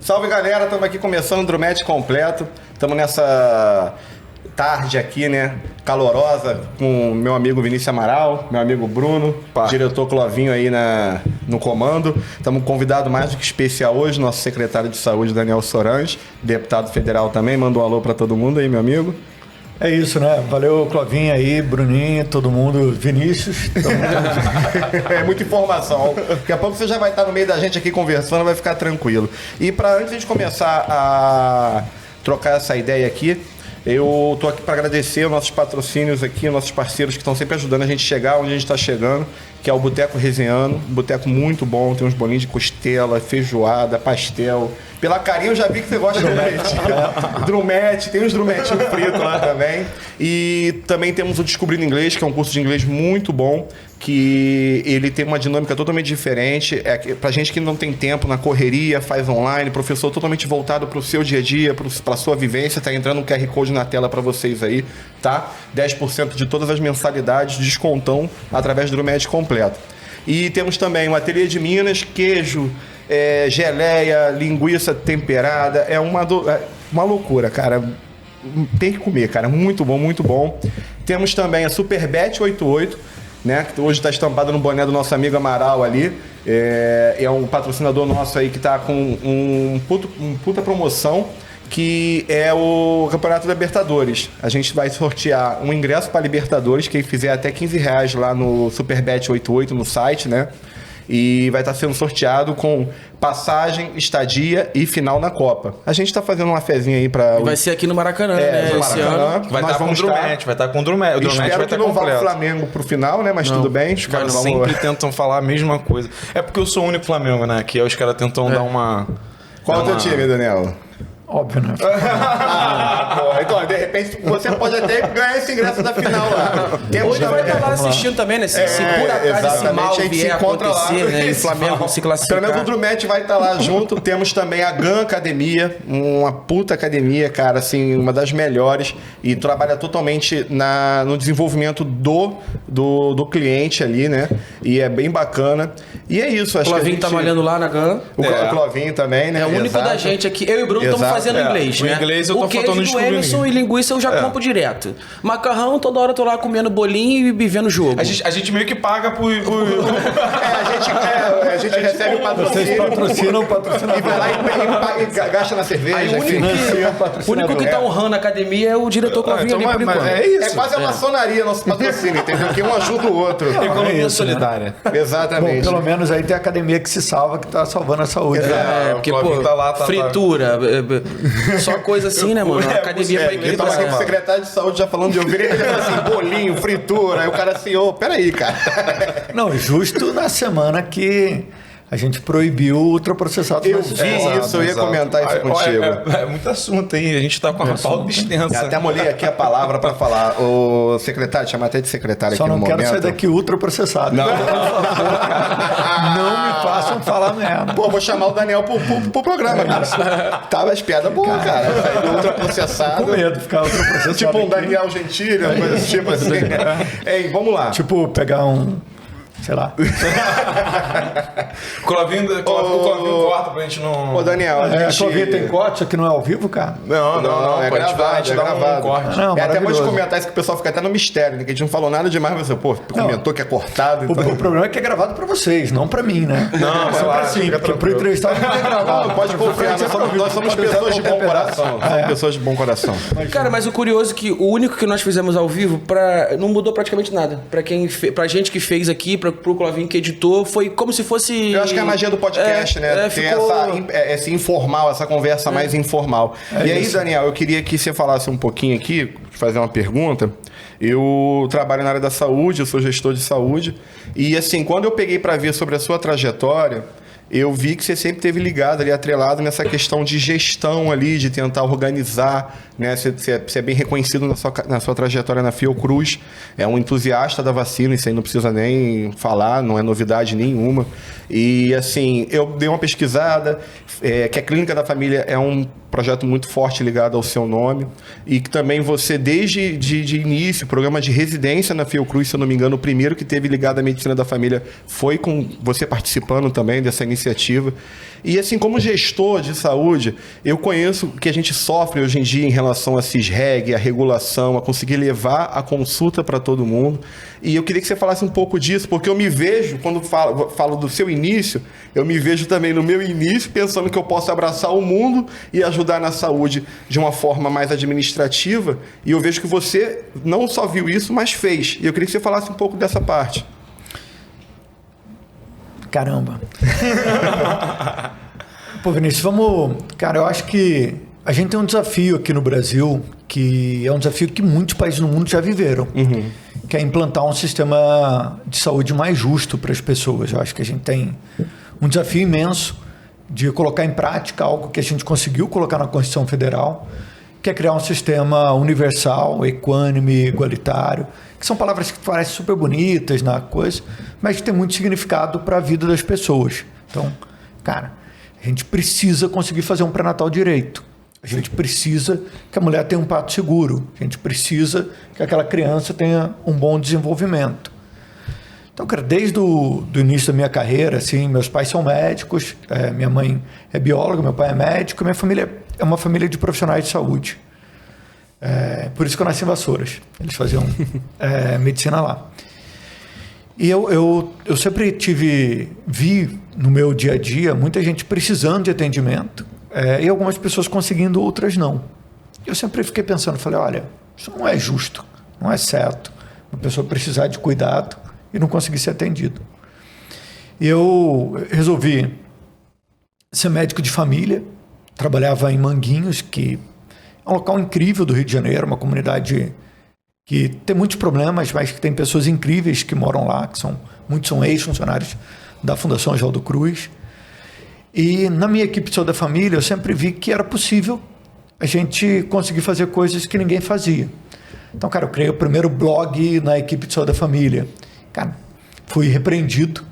Salve, galera, estamos aqui começando o Drumete completo. Estamos nessa tarde aqui, né, calorosa, com meu amigo Vinícius Amaral, meu amigo Bruno, diretor Clovinho aí no comando. Estamos convidados mais do que especial hoje, nosso secretário de saúde, Daniel Sorange, deputado federal também. Manda um alô para todo mundo aí, meu amigo. É isso, né? Valeu, Clovinho aí, Bruninho, todo mundo, Vinícius. É muita informação. Daqui a pouco você já vai estar no meio da gente aqui conversando, vai ficar tranquilo. E antes de começar a trocar essa ideia aqui, eu tô aqui para agradecer os nossos patrocínios aqui, nossos parceiros que estão sempre ajudando a gente a chegar onde a gente está chegando, que é o Boteco Resenhano, um boteco muito bom, tem uns bolinhos de costela, feijoada, pastel. Pela carinha eu já vi que você gosta de drumete, tem uns drumetinhos fritos lá também. E também temos o Descobrindo Inglês, que é um curso de inglês muito bom, que ele tem uma dinâmica totalmente diferente. Pra gente que não tem tempo na correria, faz online, professor totalmente voltado pro seu dia a dia, pra sua vivência, tá entrando um QR Code na tela para vocês aí, tá? 10% de todas as mensalidades, descontão através do Drumete completo. E temos também um ateliê de Minas, queijo, geleia, linguiça temperada, é uma loucura, cara. Tem que comer, cara, muito bom, muito bom. Temos também a Superbet 88, né, que hoje está estampada no boné do nosso amigo Amaral ali. É um patrocinador nosso aí que está com um puta promoção, que é o Campeonato Libertadores. A gente vai sortear um ingresso para Libertadores, quem fizer até R$15 lá no Superbet 88 no site, né? E vai estar sendo sorteado com passagem, estadia e final na Copa. A gente está fazendo uma fezinha aí para... Vai ser aqui no Maracanã, né? Esse ano. Vai estar com o Drumete, vai estar com o Drumete. Espero que não vá o Flamengo pro final, né? Mas tudo bem. Os caras sempre tentam falar a mesma coisa. É porque eu sou o único Flamengo, né? Que os caras tentam dar uma... Qual é o teu time, Daniel? Óbvio, né? Então, de repente, você pode até ganhar esse ingresso da final lá. Hoje vai estar lá assistindo também, né? Se por acaso esse mal vier a acontecer, né? E o Flamengo se classificar. Pelo menos o Drumete vai estar lá junto. Temos também a GAN Academia, uma puta academia, cara, assim, uma das melhores. E trabalha totalmente no desenvolvimento do cliente ali, né? E é bem bacana. E é isso, acho que o Clovinho tá malhando lá na GAN. O Clovinho também, né? É o único da gente aqui. Eu e o Bruno estamos fazendo inglês, né? O inglês eu tô faltando o queijo do Emerson e linguiça eu já compro direto. Macarrão, toda hora eu tô lá comendo bolinho e vendo jogo. A gente meio que paga por... a gente recebe o patrocínio. Vocês patrocinam o patrocinador. E vai lá e gasta na cerveja. Aí, o único que tá honrando a academia é o diretor Clovinho ali, por enquanto. É isso. É quase a maçonaria nosso patrocínio, entendeu? Que um ajuda o outro. Economia solidária. Exatamente. Bom, pelo menos aí tem a academia que se salva, que tá salvando a saúde. Porque, pô, fritura, só coisa assim, né, mano? A academia pra Ele tava aqui com o secretário de saúde já falando de ouvir, ele fala assim, bolinho, fritura. Aí o cara assim, peraí, cara. Não, justo na semana que a gente proibiu o ultraprocessado. Eu vi isso, eu ia comentar isso contigo. É muito assunto, hein? A gente tá com a pauta extensa. Até molhei aqui a palavra pra falar. O secretário, chama até de secretário Só aqui no momento. Só não quero sair daqui ultraprocessado. Não. Não me façam falar merda. Pô, vou chamar o Daniel pro programa, cara. Tava as piadas boas, cara. Sair do ultraprocessado. Com medo de ficar ultraprocessado. Tipo um Daniel Gentili, uma coisa tipo assim. Ei, vamos lá. Tipo, pegar sei lá. O Clovinho corta pra gente não... Ô, Daniel, A Clovinho tem corte, aqui não é ao vivo, cara? Não, é gravado, é gravado. corte. Não, até pode comentar isso que o pessoal fica até no mistério, né? Que a gente não falou nada demais, mas você, comentou que é cortado. Então... O problema é que é gravado pra vocês, não pra mim, né? Não, sempre assim, porque pro entrevistado não é gravado. Pode confiar, nós somos pessoas de bom coração. Somos pessoas de bom coração. Cara, mas o curioso é que o único que nós fizemos ao vivo não mudou praticamente nada. Pra gente que fez aqui, pro Clovinho que editou, foi como se fosse... Eu acho que é a magia do podcast, né? Ter esse informal, essa conversa mais informal. E aí, Daniel, eu queria que você falasse um pouquinho aqui, fazer uma pergunta. Eu trabalho na área da saúde, eu sou gestor de saúde. E assim, quando eu peguei para ver sobre a sua trajetória, eu vi que você sempre esteve ligado ali, atrelado nessa questão de gestão ali, de tentar organizar, né? Você é bem reconhecido na sua trajetória na Fiocruz, é um entusiasta da vacina, isso aí não precisa nem falar, não é novidade nenhuma. E assim, eu dei uma pesquisada, que a Clínica da Família é um projeto muito forte ligado ao seu nome, e que também você, desde de início, programa de residência na Fiocruz, se eu não me engano, o primeiro que teve ligado à medicina da família foi com você participando também dessa iniciativa. iniciativa. E assim, como gestor de saúde, eu conheço o que a gente sofre hoje em dia em relação a CISREG, a regulação, a conseguir levar a consulta para todo mundo. E eu queria que você falasse um pouco disso, porque eu me vejo, quando falo do seu início, eu me vejo também no meu início, pensando que eu posso abraçar o mundo e ajudar na saúde de uma forma mais administrativa. E eu vejo que você não só viu isso, mas fez. E eu queria que você falasse um pouco dessa parte. Caramba. Pô, Vinícius, vamos... Cara, eu acho que a gente tem um desafio aqui no Brasil, que é um desafio que muitos países no mundo já viveram, que é implantar um sistema de saúde mais justo para as pessoas. Eu acho que a gente tem um desafio imenso de colocar em prática algo que a gente conseguiu colocar na Constituição Federal, que é criar um sistema universal, equânime, igualitário, que são palavras que parecem super bonitas na coisa, mas que tem muito significado para a vida das pessoas. Então, cara, a gente precisa conseguir fazer um pré-natal direito. A gente precisa que a mulher tenha um parto seguro. A gente precisa que aquela criança tenha um bom desenvolvimento. Então, cara, desde o início da minha carreira, assim, meus pais são médicos, minha mãe é bióloga, meu pai é médico, minha família é uma família de profissionais de saúde. Por isso que eu nasci em Vassouras. Eles faziam medicina lá. E eu sempre vi no meu dia a dia muita gente precisando de atendimento e algumas pessoas conseguindo, outras não. Eu sempre fiquei pensando, falei, olha, isso não é justo, não é certo. Uma pessoa precisar de cuidado e não conseguir ser atendido. E eu resolvi ser médico de família, trabalhava em Manguinhos, que é um local incrível do Rio de Janeiro, uma comunidade que tem muitos problemas, mas que tem pessoas incríveis que moram lá, que muitos são ex-funcionários da Fundação Oswaldo Cruz. E na minha equipe de saúde da família, eu sempre vi que era possível a gente conseguir fazer coisas que ninguém fazia. Então, cara, eu criei o primeiro blog na equipe de saúde da família. Cara, fui repreendido.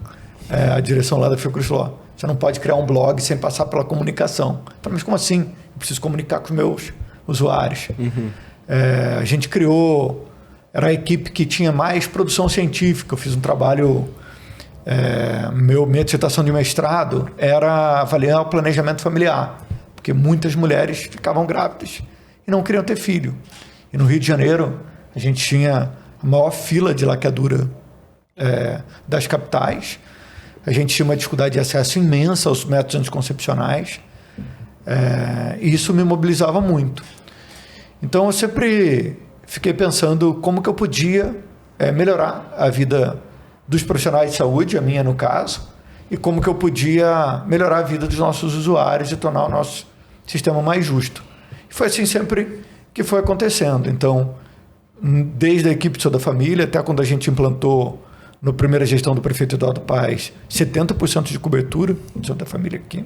A direção lá da Fiocruz falou, você não pode criar um blog sem passar pela comunicação. Eu falei, mas como assim? Eu preciso comunicar com os meus usuários. A gente criou, era a equipe que tinha mais produção científica. Eu fiz um trabalho, minha dissertação de mestrado era avaliar o planejamento familiar, porque muitas mulheres ficavam grávidas e não queriam ter filho. E no Rio de Janeiro, a gente tinha a maior fila de laqueadura das capitais. A gente tinha uma dificuldade de acesso imensa aos métodos anticoncepcionais. E isso me mobilizava muito. Então, eu sempre fiquei pensando como que eu podia melhorar a vida dos profissionais de saúde, a minha no caso, e como que eu podia melhorar a vida dos nossos usuários e tornar o nosso sistema mais justo. E foi assim sempre que foi acontecendo. Então, desde a equipe de saúde da família até quando a gente implantou, na primeira gestão do prefeito Eduardo Paes, 70% de cobertura de saúde da família aqui.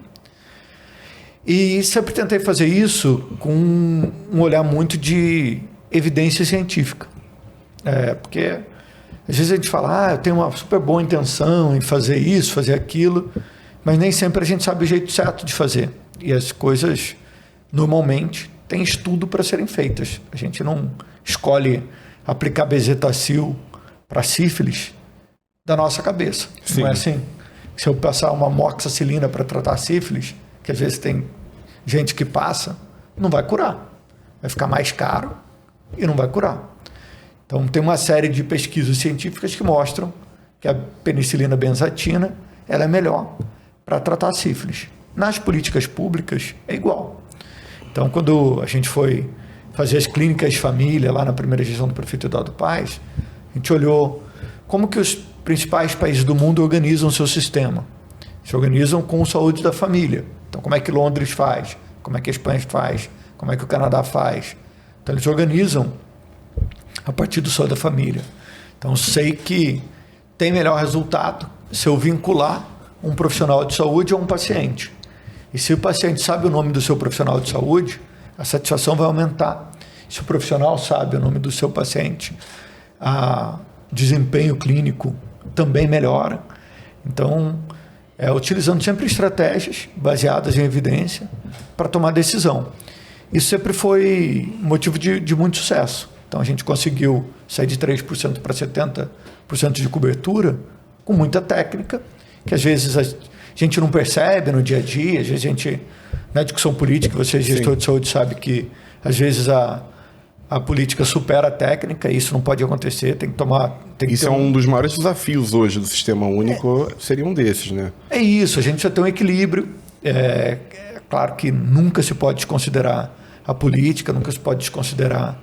E sempre tentei fazer isso com um olhar muito de evidência científica. Porque às vezes a gente fala, eu tenho uma super boa intenção em fazer isso, fazer aquilo, mas nem sempre a gente sabe o jeito certo de fazer. E as coisas, normalmente, têm estudo para serem feitas. A gente não escolhe aplicar bezetacil para sífilis da nossa cabeça. Sim. Não é assim? Se eu passar uma moxicilina para tratar sífilis, que às vezes tem gente que passa, não vai curar. Vai ficar mais caro e não vai curar. Então, tem uma série de pesquisas científicas que mostram que a penicilina benzatina ela é melhor para tratar sífilis. Nas políticas públicas, é igual. Então, quando a gente foi fazer as clínicas de família, lá na primeira gestão do prefeito Eduardo Paes, a gente olhou como que os principais países do mundo organizam o seu sistema. Se organizam com saúde da família. Então, como é que Londres faz? Como é que a Espanha faz? Como é que o Canadá faz? Então, eles organizam a partir do saúde da família. Então, sei que tem melhor resultado se eu vincular um profissional de saúde a um paciente. E se o paciente sabe o nome do seu profissional de saúde, a satisfação vai aumentar. Se o profissional sabe o nome do seu paciente, o desempenho clínico também melhora. Então, utilizando sempre estratégias baseadas em evidência para tomar decisão. Isso sempre foi motivo de muito sucesso. Então, a gente conseguiu sair de 3% para 70% de cobertura com muita técnica, que às vezes gente não percebe no dia a dia, às vezes a gente, na discussão política, você, gestor de saúde, sabe que às vezes a política supera a técnica, e isso não pode acontecer, tem que tomar... Isso é um dos maiores desafios hoje do Sistema Único, seria um desses, né? É isso, a gente precisa ter um equilíbrio. É claro que nunca se pode desconsiderar a política, nunca se pode desconsiderar,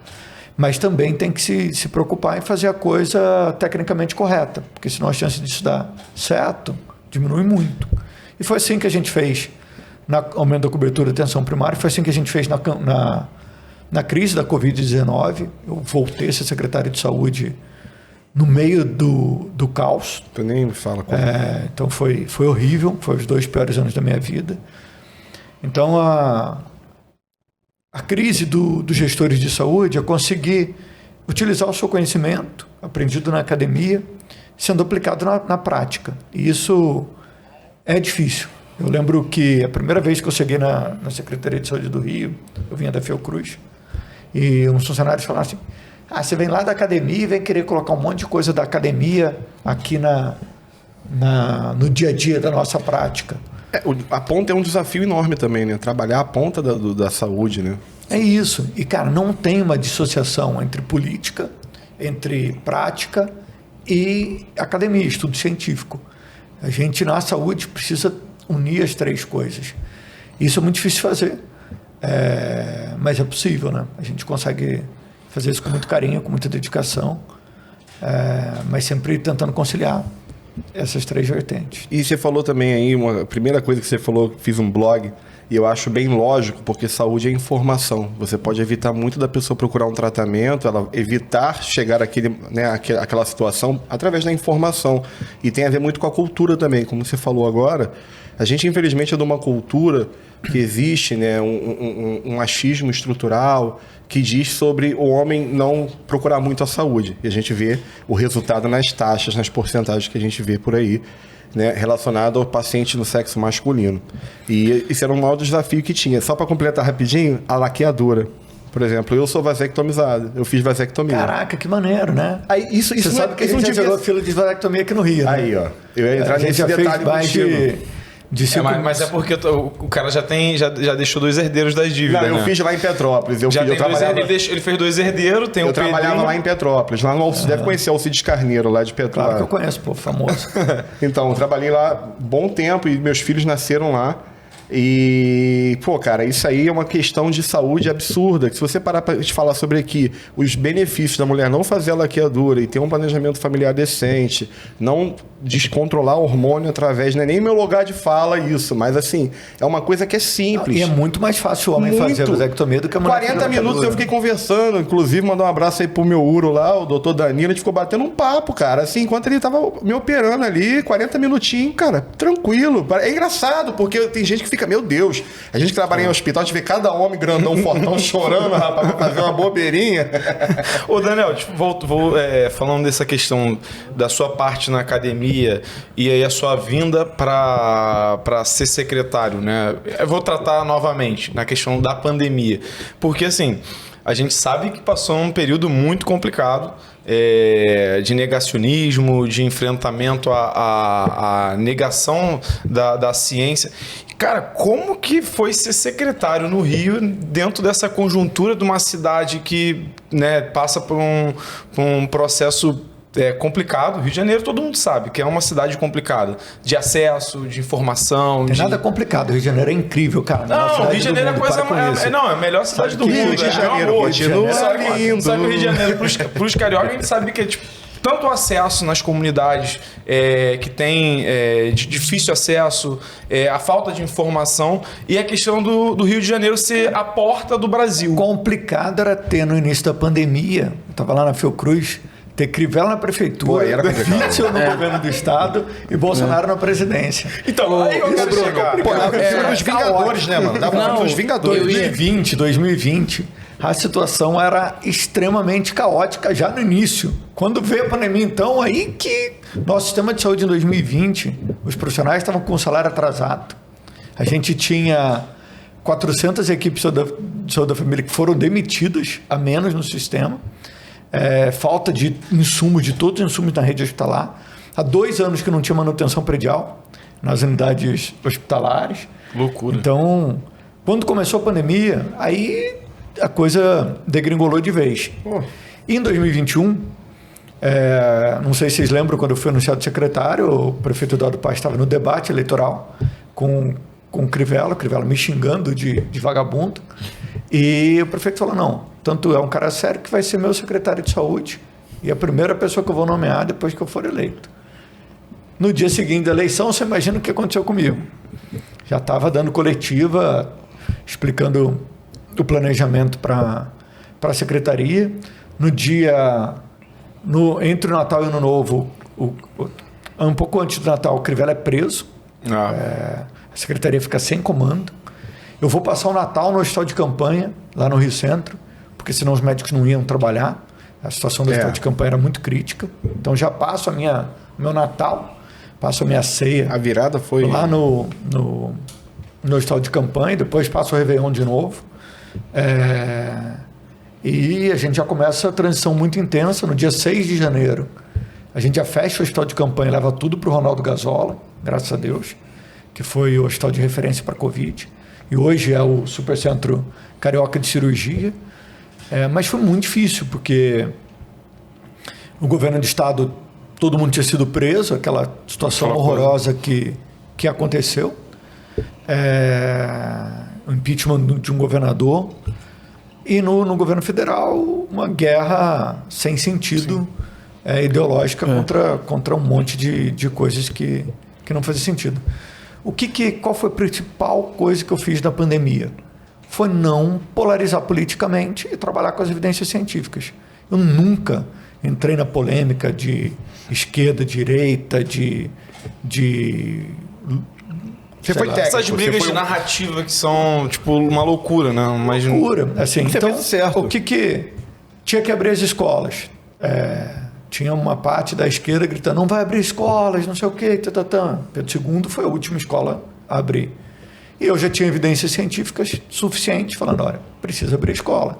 mas também tem que se preocupar em fazer a coisa tecnicamente correta, porque senão a chance disso dar certo diminui muito. E foi assim que a gente fez no aumento da cobertura de atenção primária, foi assim que a gente fez na crise da Covid-19. Eu voltei a ser secretário de saúde no meio do caos. Tu nem me fala como. Então foi horrível, foi os 2 piores anos da minha vida. Então a crise dos gestores de saúde é conseguir utilizar o seu conhecimento aprendido na academia, sendo aplicado na prática. E isso é difícil. Eu lembro que a primeira vez que eu cheguei na Secretaria de Saúde do Rio, eu vinha da Fiocruz, e uns funcionários falaram assim: você vem lá da academia e vem querer colocar um monte de coisa da academia aqui no dia a dia da nossa prática. A ponta é um desafio enorme também, né? Trabalhar a ponta da saúde, né? É isso. E, cara, não tem uma dissociação entre política, entre prática e academia, estudo científico. A gente, na saúde, precisa unir as 3 coisas. Isso é muito difícil de fazer, mas é possível, né? A gente consegue fazer isso com muito carinho, com muita dedicação, mas sempre tentando conciliar essas 3 vertentes. E você falou também aí, a primeira coisa que você falou, fiz um blog, e eu acho bem lógico, porque saúde é informação. Você pode evitar muito da pessoa procurar um tratamento, ela evitar chegar àquela situação através da informação. E tem a ver muito com a cultura também, como você falou agora. A gente, infelizmente, é de uma cultura que existe, né, um machismo estrutural que diz sobre o homem não procurar muito a saúde. E a gente vê o resultado nas taxas, nas porcentagens que a gente vê por aí, né, relacionado ao paciente no sexo masculino. E isso era um maior desafio que tinha. Só para completar rapidinho, a laqueadora. Por exemplo, eu sou vasectomizado, eu fiz vasectomia. Caraca, que maneiro, né? Aí, isso Você sabe que a gente já jogou fila de vasectomia aqui no Rio, né? Aí, ó. Eu ia entrar nesse detalhe mas é porque o cara já deixou 2 herdeiros das dívidas. Não, eu fiz lá em Petrópolis. Ele fez 2 herdeiros, tem o Pedrinho. Eu trabalhava lá em Petrópolis, lá no Alcides, deve conhecer o Alcides Carneiro, lá de Petrópolis. Claro que eu conheço, pô, famoso. Então, eu trabalhei lá bom tempo e meus filhos nasceram lá. E, pô, cara, isso aí é uma questão de saúde absurda. Que se você parar para te falar sobre aqui os benefícios da mulher não fazer a laqueadura e ter um planejamento familiar decente, não descontrolar hormônio através, não é nem meu lugar de fala isso, mas assim, é uma coisa que é simples. E é muito mais fácil o homem fazer a vasectomia do que a mulher. 40 minutos eu fiquei conversando, inclusive mandar um abraço aí pro meu uro lá, o doutor Danilo, a gente ficou batendo um papo, cara, assim, enquanto ele tava me operando ali, 40 minutinhos, cara, tranquilo. É engraçado, porque tem gente que fica, meu Deus, a gente que trabalha em hospital, a gente vê cada homem grandão, fortão, chorando, rapaz, pra fazer uma bobeirinha. Ô, Daniel, falando dessa questão da sua parte na academia e aí a sua vinda para ser secretário, né? Eu vou tratar novamente na questão da pandemia, porque assim, a gente sabe que passou um período muito complicado, de negacionismo, de enfrentamento à negação da ciência. Cara, como que foi ser secretário no Rio dentro dessa conjuntura de uma cidade que, né, passa por um processo complicado? Rio de Janeiro todo mundo sabe que é uma cidade complicada, de acesso, de informação. Tem nada complicado, o Rio de Janeiro é incrível, cara. Não, o Rio de Janeiro é a coisa mais. Não, é a melhor cidade do mundo. Rio de Janeiro continua lindo. Só que o Rio de Janeiro, pros cariocas, a gente sabe que é tipo. Tanto o acesso nas comunidades que tem de difícil acesso, a falta de informação e a questão do Rio de Janeiro ser a porta do Brasil. Complicado era ter no início da pandemia, eu estava lá na Fiocruz, ter Crivella na prefeitura, Witzel no governo do estado e Bolsonaro na presidência. Então, aí eu quero chegar. Dava os Vingadores, né, mano? Dava os Vingadores. 2020, a situação era extremamente caótica já no início. Quando veio a pandemia, então, aí que nosso sistema de saúde em 2020, os profissionais estavam com o salário atrasado. A gente tinha 400 equipes de saúde da família que foram demitidas a menos no sistema. Falta de insumos, de todos os insumos na rede hospitalar. Há 2 anos que não tinha manutenção predial. nas unidades hospitalares. Loucura. Então, quando começou a pandemia, aí a coisa degringolou de vez. E em 2021, não sei se vocês lembram, quando eu fui anunciado secretário, o prefeito Eduardo Paes estava no debate eleitoral com o Crivella me xingando de vagabundo. E o prefeito falou, não, tanto é um cara sério que vai ser meu secretário de saúde e a primeira pessoa que eu vou nomear depois que eu for eleito. No dia seguinte da eleição, você imagina o que aconteceu comigo. Já estava dando coletiva, explicando o planejamento para a secretaria. No dia, entre o Natal e o Ano Novo, um pouco antes do Natal, o Crivella é preso. A secretaria fica sem comando. Eu vou passar o Natal no hospital de campanha, lá no Rio Centro, porque senão os médicos não iam trabalhar. A situação do hospital de campanha era muito crítica. Então já passo meu Natal, passo a minha ceia. A virada foi... Lá no hospital de campanha, depois passo o Réveillon de novo. E a gente já começa a transição muito intensa. No dia 6 de janeiro, a gente já fecha o hospital de campanha, leva tudo para o Ronaldo Gazola, graças a Deus, que foi o hospital de referência para a Covid. E hoje é o Supercentro Carioca de Cirurgia. Mas foi muito difícil, porque o governo do estado, todo mundo tinha sido preso, aquela situação horrorosa que aconteceu. O impeachment de um governador. E no governo federal, uma guerra sem sentido ideológica contra um monte de coisas que não fazia sentido. Qual foi a principal coisa que eu fiz na pandemia? Foi não polarizar politicamente e trabalhar com as evidências científicas. Eu nunca entrei na polêmica de esquerda, direita, essas brigas de narrativa que são, tipo, uma loucura, né? Loucura. Assim, então, fez certo. o que tinha que abrir as escolas? Tinha uma parte da esquerda gritando, não vai abrir escolas, não sei o quê, Pedro II foi a última escola a abrir. E eu já tinha evidências científicas suficientes, falando, olha, precisa abrir a escola.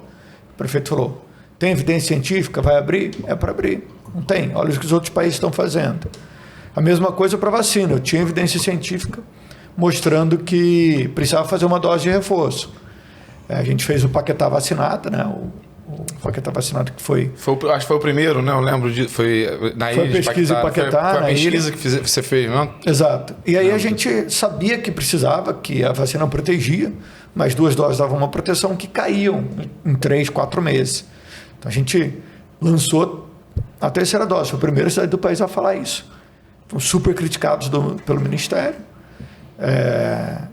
O prefeito falou, tem evidência científica, vai abrir? É para abrir. Não tem, olha o que os outros países estão fazendo. A mesma coisa para vacina, eu tinha evidência científica mostrando que precisava fazer uma dose de reforço. A gente fez o Paquetá Vacinata, né? O Paquetá Vacinado que foi... Acho que foi o primeiro, né? Eu lembro de... Foi na ilha a pesquisa de Paquetá. Foi a pesquisa que você fez, não? Exato. E aí a gente sabia que precisava, que a vacina protegia, mas 2 doses davam uma proteção que caíam em 3, 4 meses. Então a gente lançou a 3ª dose. Foi a primeira cidade do país a falar isso. Fomos super criticados pelo Ministério,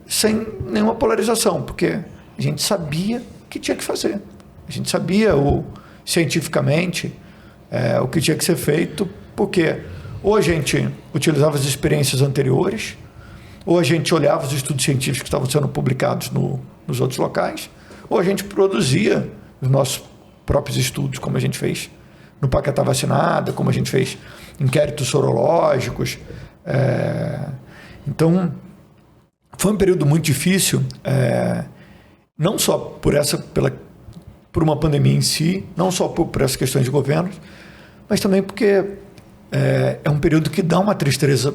sem nenhuma polarização, porque a gente sabia que tinha que fazer. A gente sabia cientificamente o que tinha que ser feito, porque ou a gente utilizava as experiências anteriores, ou a gente olhava os estudos científicos que estavam sendo publicados nos outros locais, ou a gente produzia os nossos próprios estudos, como a gente fez no Paquetá Vacinada, como a gente fez inquéritos sorológicos. Então, foi um período muito difícil, não só por uma pandemia em si, não só por essas questões de governo, mas também porque é um período que dá uma tristeza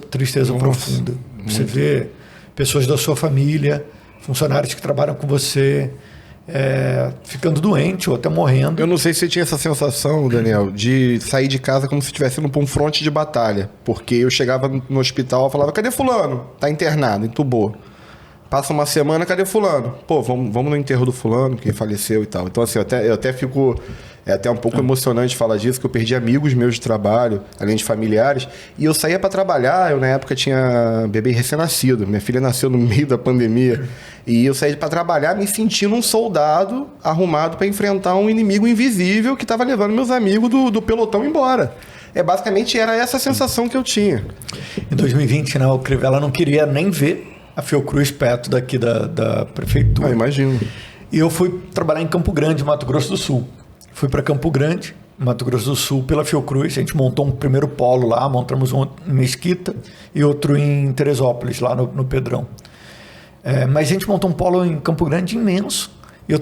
profunda. Você vê pessoas da sua família, funcionários que trabalham com você, ficando doente ou até morrendo. Eu não sei se você tinha essa sensação, Daniel, de sair de casa como se estivesse indo para um fronte de batalha. Porque eu chegava no hospital e falava, cadê fulano? Tá internado, entubou. Passa uma semana, cadê fulano? Pô, vamos no enterro do fulano, que faleceu e tal. Então, assim, eu até fico... É até um pouco emocionante falar disso, que eu perdi amigos meus de trabalho, além de familiares. E eu saía para trabalhar, eu na época tinha bebê recém-nascido. Minha filha nasceu no meio da pandemia. E eu saía para trabalhar me sentindo um soldado arrumado para enfrentar um inimigo invisível que estava levando meus amigos do pelotão embora. Basicamente, era essa a sensação que eu tinha. Em 2020, né, o Crivella não queria nem ver a Fiocruz perto daqui da prefeitura. Imagino. E eu fui trabalhar em Campo Grande, Mato Grosso do Sul. Fui para Campo Grande, Mato Grosso do Sul, pela Fiocruz. A gente montou um primeiro polo lá, montamos um em Mesquita e outro em Teresópolis, lá no Pedrão. Mas a gente montou um polo em Campo Grande imenso. E eu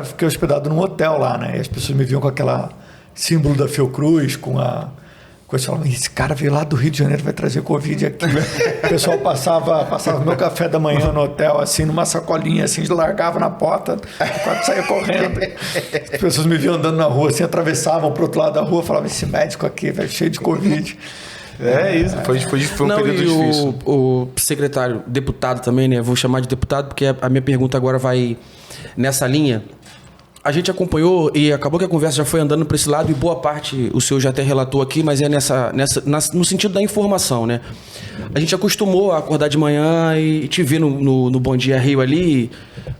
fiquei hospedado num hotel lá, né? E as pessoas me viam com aquela símbolo da Fiocruz, com coisas falavam, esse cara veio lá do Rio de Janeiro, vai trazer Covid aqui. O pessoal passava meu café da manhã no hotel, assim, numa sacolinha, assim, largava na porta, quase saía correndo. As pessoas me viam andando na rua, assim, atravessavam pro outro lado da rua, falavam, esse médico aqui, velho, cheio de Covid. Isso, foi um período difícil. O secretário, deputado também, né? Vou chamar de deputado porque a minha pergunta agora vai nessa linha. A gente acompanhou e acabou que a conversa já foi andando para esse lado e boa parte o senhor já até relatou aqui, mas é no sentido da informação, né? A gente acostumou a acordar de manhã e te ver no Bom Dia Rio ali,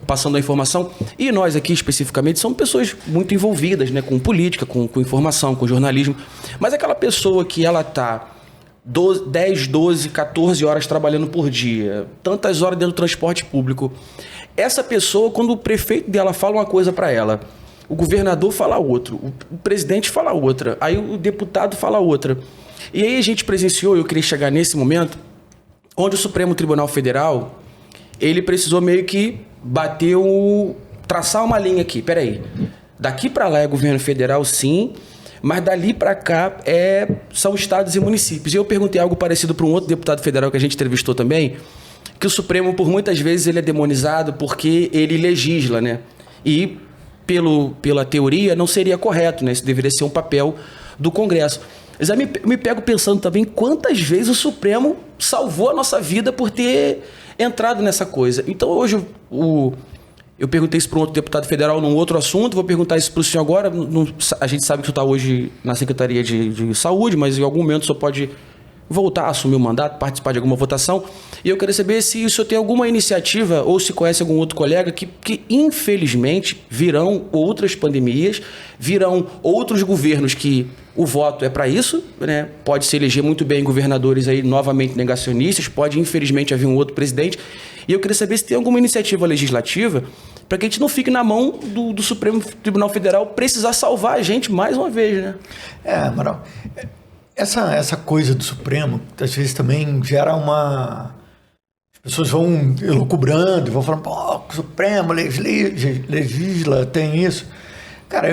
passando a informação. E nós aqui especificamente somos pessoas muito envolvidas, né? Com política, com informação, com jornalismo. Mas aquela pessoa que ela tá 10, 12, 14 horas trabalhando por dia, tantas horas dentro do transporte público. Essa pessoa, quando o prefeito dela fala uma coisa para ela, o governador fala outra, o presidente fala outra, aí o deputado fala outra. E aí a gente presenciou, eu queria chegar nesse momento, onde o Supremo Tribunal Federal, ele precisou meio que traçar uma linha aqui. Peraí, daqui para lá é governo federal, sim, mas dali para cá são estados e municípios. E eu perguntei algo parecido para um outro deputado federal que a gente entrevistou também, que o Supremo, por muitas vezes, ele é demonizado porque ele legisla, né? E, pela teoria, não seria correto, né? Isso deveria ser um papel do Congresso. Mas eu me pego pensando também quantas vezes o Supremo salvou a nossa vida por ter entrado nessa coisa. Então, hoje, eu perguntei isso para um outro deputado federal num outro assunto, vou perguntar isso para o senhor agora. A gente sabe que o senhor está hoje na Secretaria de Saúde, mas em algum momento o senhor pode voltar a assumir o mandato, participar de alguma votação. E eu queria saber se o senhor tem alguma iniciativa ou se conhece algum outro colega que infelizmente, virão outras pandemias, virão outros governos que o voto é para isso, né? Pode se eleger muito bem governadores aí novamente negacionistas, pode infelizmente haver um outro presidente. E eu queria saber se tem alguma iniciativa legislativa para que a gente não fique na mão do Supremo Tribunal Federal precisar salvar a gente mais uma vez, né? Amaral, essa coisa do Supremo, às vezes também gera uma... As pessoas vão elucubrando, vão falando, pô, o Supremo legisla, tem isso. Cara,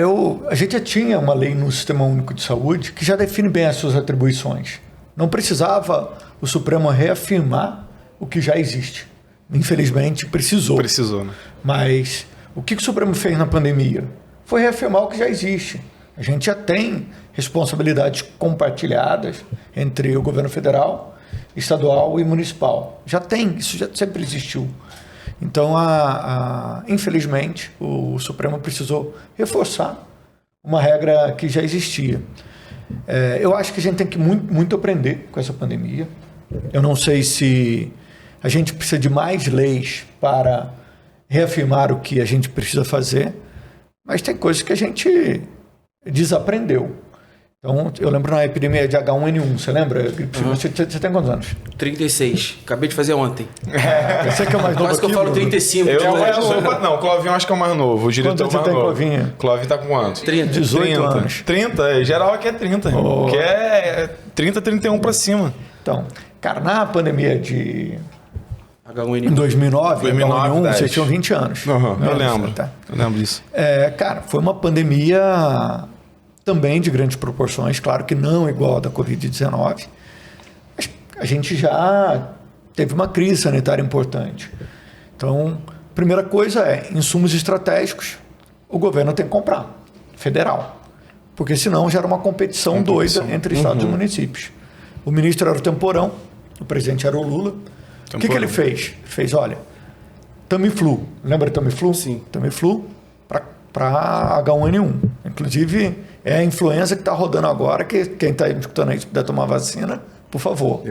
a gente já tinha uma lei no Sistema Único de Saúde que já define bem as suas atribuições. Não precisava o Supremo reafirmar o que já existe. Infelizmente, precisou. Precisou, né? Mas o que o Supremo fez na pandemia? Foi reafirmar o que já existe. A gente já tem responsabilidades compartilhadas entre o governo federal, estadual e municipal. Já tem, isso já sempre existiu. Então, infelizmente, o Supremo precisou reforçar uma regra que já existia. Eu acho que a gente tem que muito aprender com essa pandemia. Eu não sei se a gente precisa de mais leis para reafirmar o que a gente precisa fazer, mas tem coisas que a gente desaprendeu. Então, eu lembro na epidemia de H1N1, você lembra? Você tem quantos anos? 36. Acabei de fazer ontem. Você que é o mais novo. Quase que eu falo 35. Não, o Clovinho acho que é o mais novo. O diretor é o mais novo. Clovinho? Clovinho tá com quanto? 30. 18 anos. 30, geral aqui é 30. Que é 30, 31 pra cima. Então, cara, na pandemia de... H1N1. Em 2009, H1N1, 10. vocês tinham 20 anos. Eu lembro. Tá. Eu lembro disso. Cara, foi uma pandemia também de grandes proporções, claro que não igual a da Covid-19, mas a gente já teve uma crise sanitária importante. Então, a primeira coisa insumos estratégicos, o governo tem que comprar, federal, porque senão gera uma competição doida entre estados e municípios. O ministro era o Temporão, o presidente era o Lula. O que ele fez? Fez, olha, Tamiflu, lembra Tamiflu? Sim. Tamiflu para H1N1. Inclusive, é a influenza que está rodando agora, que quem está escutando aí, se puder tomar vacina, por favor.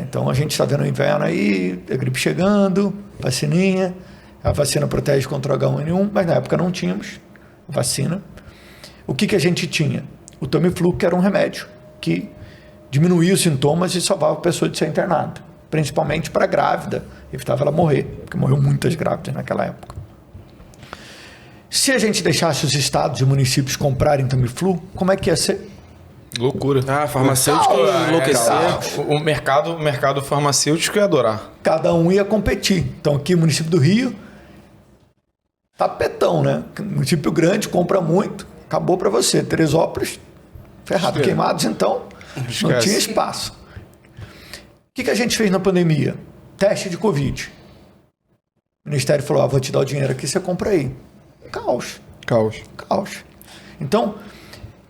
Então, a gente está vendo o inverno aí, a gripe chegando, vacininha, a vacina protege contra o H1N1, mas na época não tínhamos vacina. O que a gente tinha? O Tamiflu, que era um remédio que diminuía os sintomas e salvava a pessoa de ser internada, principalmente para grávida, evitava ela morrer, porque morreu muitas grávidas naquela época. Se a gente deixasse os estados e municípios comprarem Tamiflu, como é que ia ser? Loucura. Farmacêutico enlouquecer. O mercado farmacêutico ia adorar. Cada um ia competir. Então aqui o município do Rio, tapetão, né? Município grande, compra muito, acabou para você. Teresópolis, ferrado. Queimados, então, não tinha espaço. O que a gente fez na pandemia? Teste de Covid. O Ministério falou, vou te dar o dinheiro aqui, você compra aí. Caos. Então,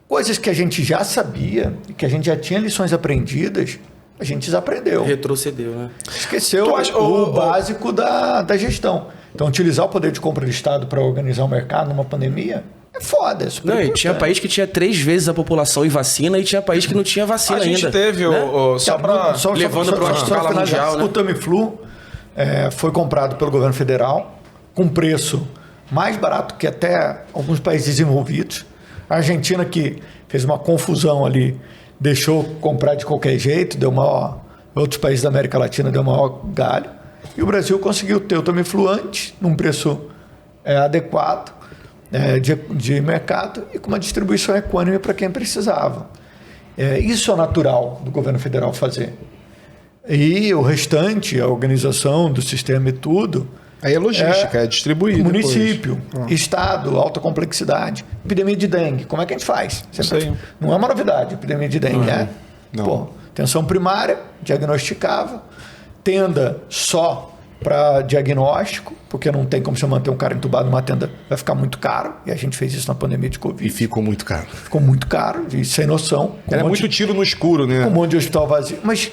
coisas que a gente já sabia, que a gente já tinha lições aprendidas, a gente desaprendeu. Retrocedeu, né? Esqueceu o básico da gestão. Então, utilizar o poder de compra do Estado para organizar o mercado numa pandemia é foda. É super não, e tinha país que tinha 3 vezes a população em vacina e tinha país que não tinha vacina ainda. A gente teve, né? levando para uma escala mundial, né? O Tamiflu foi comprado pelo governo federal com preço mais barato que até alguns países desenvolvidos. A Argentina, que fez uma confusão ali, deixou comprar de qualquer jeito, outros países da América Latina deu maior galho. E o Brasil conseguiu ter o Tamiflu antes, num preço adequado de mercado e com uma distribuição equânime para quem precisava. Isso é natural do governo federal fazer. E o restante, a organização do sistema e tudo... Aí é logística, é distribuído. Município, estado, alta complexidade. Epidemia de dengue, como é que a gente faz? Não é uma novidade, epidemia de dengue, né? Não. Atenção primária, diagnosticava. Tenda só para diagnóstico, porque não tem como você manter um cara entubado numa tenda, vai ficar muito caro. E a gente fez isso na pandemia de Covid. E ficou muito caro. Ficou muito caro, e sem noção. Era muito tiro no escuro, né? Com um monte de hospital vazio. Mas...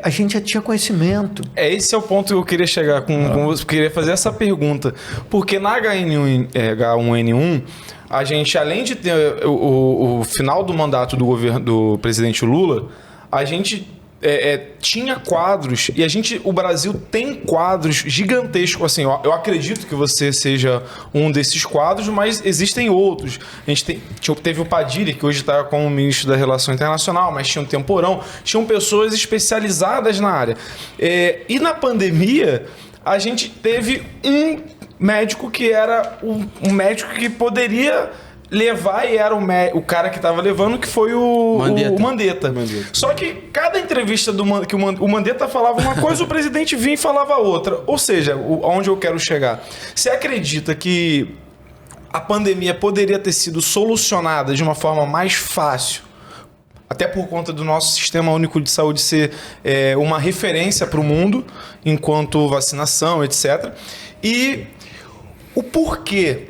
a gente já tinha conhecimento. Esse é o ponto que eu queria chegar com você. Queria fazer essa pergunta. Porque na H1N1, a gente, além de ter o final do mandato do governo do presidente Lula, a gente tinha quadros, e o Brasil tem quadros gigantescos. Assim, eu acredito que você seja um desses quadros, mas existem outros. A gente teve o Padilha, que hoje está como ministro da Relação Internacional, mas tinha um Temporão, tinham pessoas especializadas na área. E na pandemia, a gente teve um médico que era um médico que poderia levar, e era o cara que estava levando, que foi o Mandetta. Só que cada entrevista que o Mandetta falava uma coisa, o presidente vinha e falava outra. Ou seja, onde eu quero chegar? Você acredita que a pandemia poderia ter sido solucionada de uma forma mais fácil, até por conta do nosso Sistema Único de Saúde ser uma referência para o mundo, enquanto vacinação, etc. E o porquê?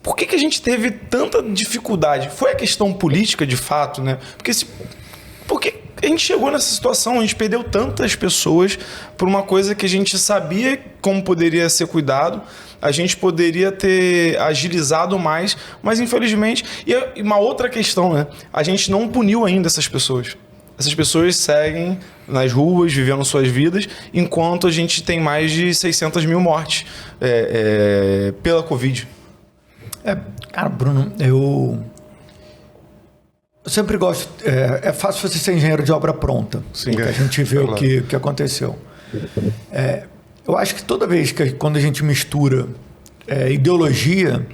Por que a gente teve tanta dificuldade? Foi a questão política, de fato, né? Porque a gente chegou nessa situação, a gente perdeu tantas pessoas por uma coisa que a gente sabia como poderia ser cuidado, a gente poderia ter agilizado mais, mas infelizmente... E uma outra questão, né? A gente não puniu ainda essas pessoas. Essas pessoas seguem nas ruas, vivendo suas vidas, enquanto a gente tem mais de 600 mil mortes pela Covid. Cara, Bruno, eu sempre gosto... É fácil você ser engenheiro de obra pronta. Sim, porque a gente vê o que aconteceu. Eu acho que toda vez quando a gente mistura ideologia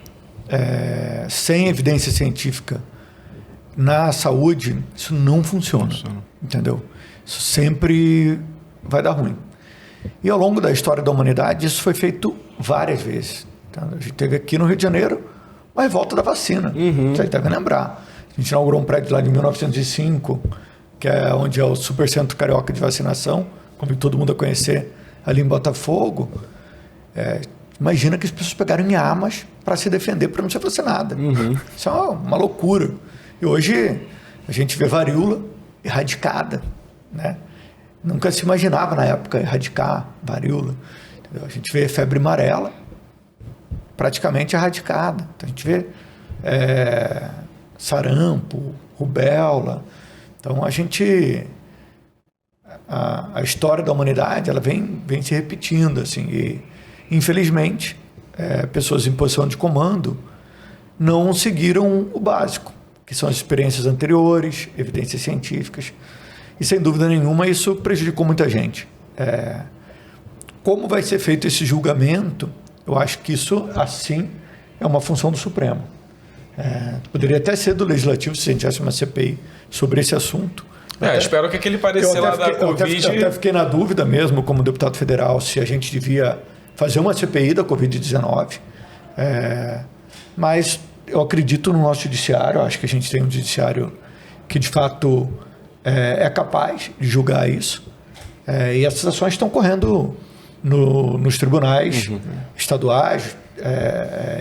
sem evidência científica na saúde, isso não funciona. Entendeu? Isso sempre vai dar ruim. E ao longo da história da humanidade, isso foi feito várias vezes. Tá? A gente teve aqui no Rio de Janeiro uma revolta da vacina. Você deve lembrar. A gente inaugurou um prédio lá de 1905, que é onde é o Super Centro Carioca de Vacinação, como todo mundo a conhecer, ali em Botafogo. Imagina que as pessoas pegaram em armas para se defender, para não ser vacinada. Isso é uma loucura. E hoje a gente vê varíola erradicada, né? Nunca se imaginava na época erradicar varíola. Entendeu? A gente vê febre amarela praticamente erradicada. Então, a gente vê sarampo, rubéola. Então, a história da humanidade ela vem se repetindo. Assim, e, infelizmente, pessoas em posição de comando não seguiram o básico, que são as experiências anteriores, evidências científicas. E, sem dúvida nenhuma, isso prejudicou muita gente. Como vai ser feito esse julgamento? Eu acho que isso, assim, é uma função do Supremo. Poderia até ser do Legislativo, se a gente tivesse uma CPI sobre esse assunto. Espero que aquele parecer lá da Covid... Eu até fiquei na dúvida mesmo, como deputado federal, se a gente devia fazer uma CPI da Covid-19. Mas eu acredito no nosso judiciário, acho que a gente tem um judiciário que de fato é capaz de julgar isso. E essas ações estão correndo nos tribunais estaduais